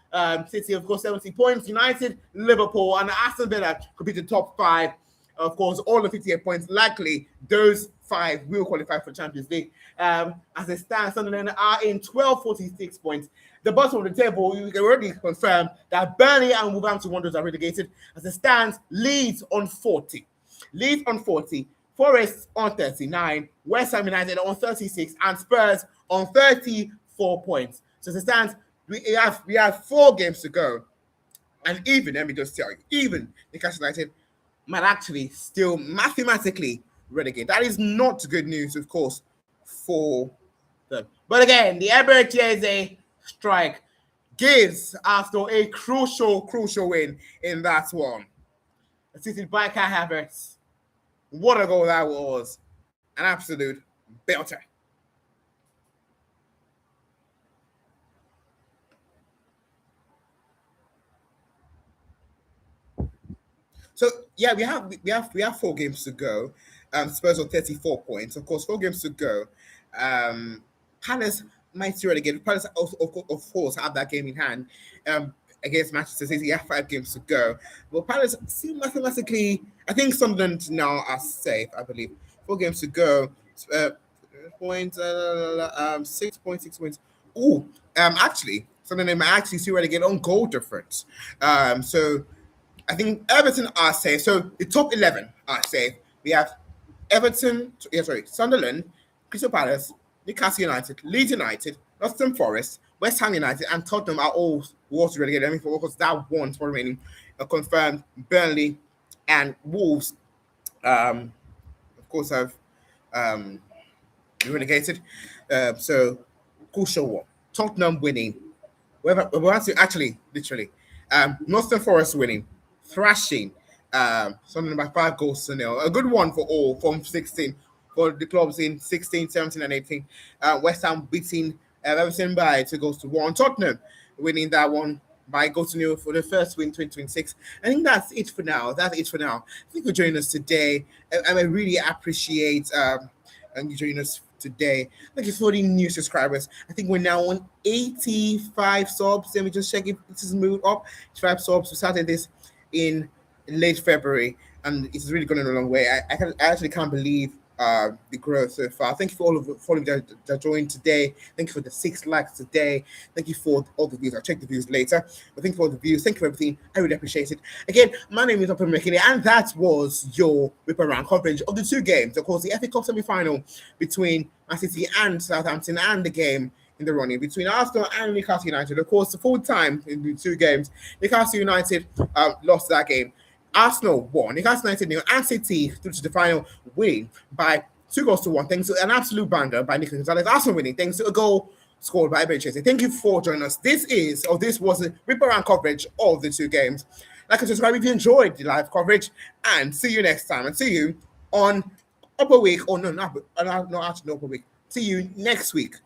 [SPEAKER 1] City, of course, 70 points. United, Liverpool, and Aston Villa could be the top 5. Of course, all the 58 points. Likely, those 5 will qualify for Champions League. As it stands, Sunderland are in 1246 points. The bottom of the table, you can already confirm that Burnley and Wolverhampton Wanderers are relegated. As it stands, Leeds on 40. Leeds on 40, Forest on 39, West Ham United on 36, and Spurs on 34 points. So as it stands, we have 4 games to go. And even, let me just tell you, even Newcastle United might actually still mathematically relegate. That is not good news, of course, for them. But again, the Eberechieze strike gives Arsenal a crucial win in that one. Assisted by Kai Havertz. What a goal that was. An absolute belter. So yeah, we have 4 games to go. Spurs on 34 points. Of course, 4 games to go. Palace might still relegate. Palace of course have that game in hand. Against Manchester City, have 5 games to go. But Palace seem mathematically, I think Sunderland now are safe, I believe. 4 games to go. Points, 6 points. Oh, actually, Sunderland might actually still relegate on goal difference. So I think Everton are safe. So the top 11 are safe. We have Sunderland, Crystal Palace, Newcastle United, Leeds United, Nottingham Forest, West Ham United, and Tottenham are all to relegate. I mean, because that one for remaining confirmed. Burnley and Wolves, of course, have been relegated. So crucial one. Tottenham winning. We're actually literally Nottingham Forest winning, thrashing something by 5 goals to 0. A good one for all from 16 for the clubs in 16, 17, and 18. West Ham beating Everton by 2 goals to 1. Tottenham winning that one by goal to 0 for the first win 2026. I think that's it for now. Thank you for joining us today. I really appreciate you joining us today. Thank you for the new subscribers. I think we're now on 85 subs. Let me just check if this is moved up. 85 subs. We started this in late February, and it's really gone a long way. I actually can't believe the growth so far. Thank you for all of you that joined today. Thank you for the 6 likes today. Thank you for all the views. I'll check the views later. But thank you for all the views. Thank you for everything. I really appreciate it. Again, my name is Open McKinney, and that was your whip around coverage of the 2 games. Of course, the FA Cup semi-final between Man City and Southampton, and the game in the running between Arsenal and Newcastle United. Of course, the full time in the 2 games. Newcastle United lost that game. Arsenal won. Newcastle United nil, and City through to the final, winning by 2 goals to 1, thanks to an absolute banger by Nicolas Gonzalez. Arsenal winning thanks to a goal scored by Eberechieze. Thank you for joining us. This was a whip around coverage of the 2 games. Like and subscribe if you enjoyed the live coverage, and see you next time. And see you on Upper Week. Oh no, not actually Upper Week. See you next week.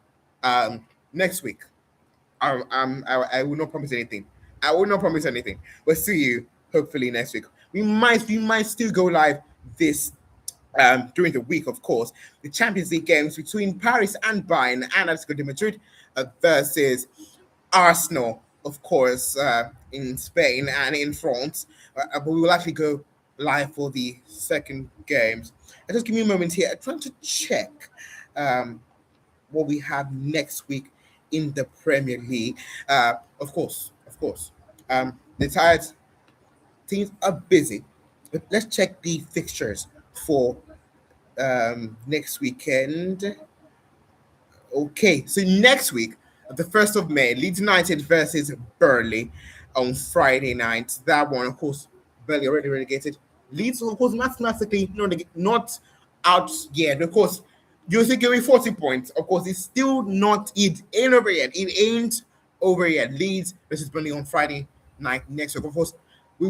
[SPEAKER 1] Next week. I will not promise anything. But see you hopefully next week. We might still go live this during the week, of course, the Champions League games between Paris and Bayern and Atletico de Madrid versus Arsenal, of course, in Spain and in France. But we will actually go live for the second games. Just give me a moment here. I'm trying to check um, what we have next week in the Premier League. Of course, the tired teams are busy. But let's check the fixtures for next weekend. Okay, so next week, the 1st of May, Leeds United versus Burnley on Friday night. That one, of course, Burnley already relegated. Leeds, of course, mathematically not out yet. Of course, you're still giving 40 points. Of course, it's still not, it ain't over yet. It ain't over yet. Leeds versus Burnley on Friday night next week. Of course, we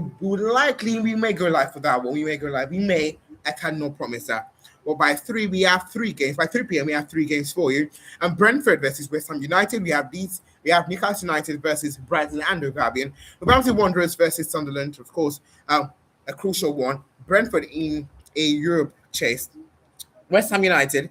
[SPEAKER 1] may go live for that one. We may go live. We may. I cannot promise that. Well, by 3, we have 3 games. By 3 p.m., we have 3 games for you. And Brentford versus West Ham United. We have Leeds. We have Newcastle United versus Brighton and Hove Albion. Wolverhampton Wanderers versus Sunderland, of course, a crucial one. Brentford in a Europe chase. West Ham United,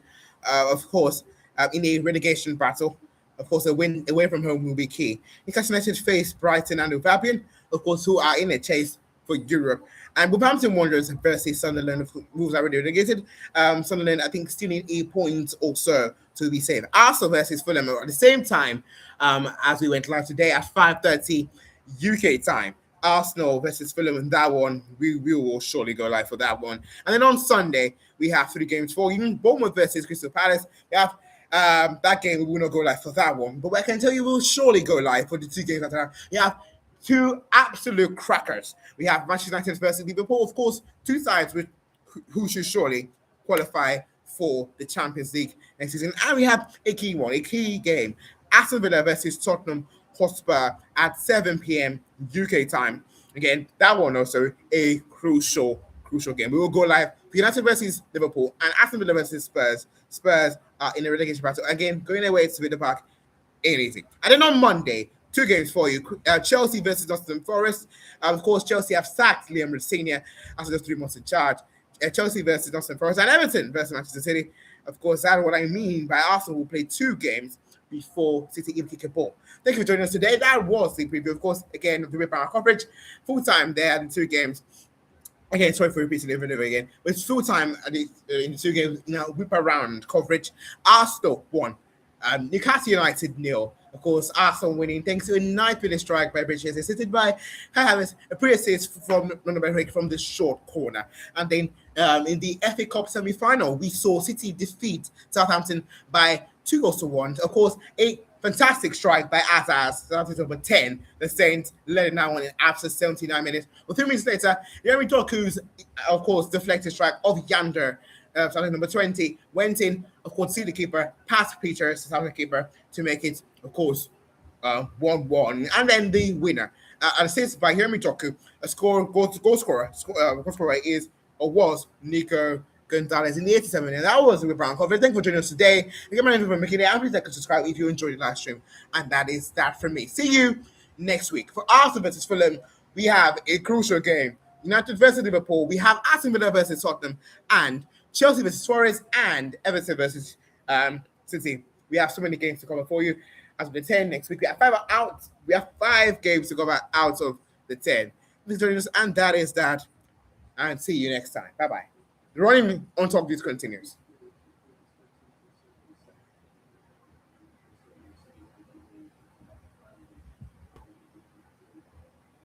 [SPEAKER 1] of course, in a relegation battle. Of course, a win away from home will be key. Newcastle United face Brighton and Hove Albion, of course, who are in a chase for Europe. And Wolverhampton Wanderers versus Sunderland, who's already relegated. Sunderland, I think, still need 8 points or so to be safe. Arsenal versus Fulham at the same time as we went live today at 5:30 UK time. Arsenal versus Fulham, and that one, we will surely go live for that one. And then on Sunday, we have 3 games for you. Bournemouth versus Crystal Palace. We have that game, we will not go live for that one. But I can tell you, we'll surely go live for the 2 games after that. We have 2 absolute crackers. We have Manchester United versus Liverpool. Of course, 2 sides who should surely qualify for the Champions League next season. And we have a key one, a key game. Aston Villa versus Tottenham Hotspur at 7 p.m. UK time. Again, that one also a crucial game. We will go live for United versus Liverpool and Aston Villa versus Spurs. Spurs are in a relegation battle. Again, going away to Villa Park ain't easy. And then on Monday, 2 games for you. Chelsea versus Nottingham Forest. Of course, Chelsea have sacked Liam Rosenior after just 3 months in charge. Chelsea versus Nottingham Forest and Everton versus Manchester City. Of course, that's what I mean by Arsenal will play 2 games before City even kick a ball. Thank you for joining us today. That was the preview. Of course, again, the Rip Hour coverage. Full time there in 2 games. Again, sorry for repeating over and over again. But it's full time in the 2 games. Now, whip around coverage. Arsenal won. Newcastle United 0. Of course, Arsenal winning thanks to a 9th-minute strike by Bridges, assisted by Kai Havertz, a pre-assist from from the short corner. And then in the FA Cup semi-final, we saw City defeat Southampton by 2-1. Of course, a fantastic strike by Azaz, Southampton over 10. The Saints let it down in after 79 minutes. But 3 minutes later, Jeremy Doku's, of course, deflected strike of Yander, starting number 20, went in, of course, see the keeper, past Peter, Southampton keeper, to make it, of course, 1-1. And then the winner, an assist by Jeremy Doku, goal scorer is, or was, Nico Gonzalez in the 87th. And that was the Brown coverage. Thank you for joining us today. Again, my name is making it. And please like and subscribe if you enjoyed the live stream. And that is that from me. See you next week. For Arsenal versus Fulham, we have a crucial game. United versus Liverpool. We have Aston Villa versus Tottenham, and Chelsea versus Suarez, and Everton versus City. We have so many games to cover for you. As of the 10 next week, we have 5 out. We have 5 games to cover out of the 10. Please join us, and that is that. And see you next time. Bye bye. The running on top of this continues.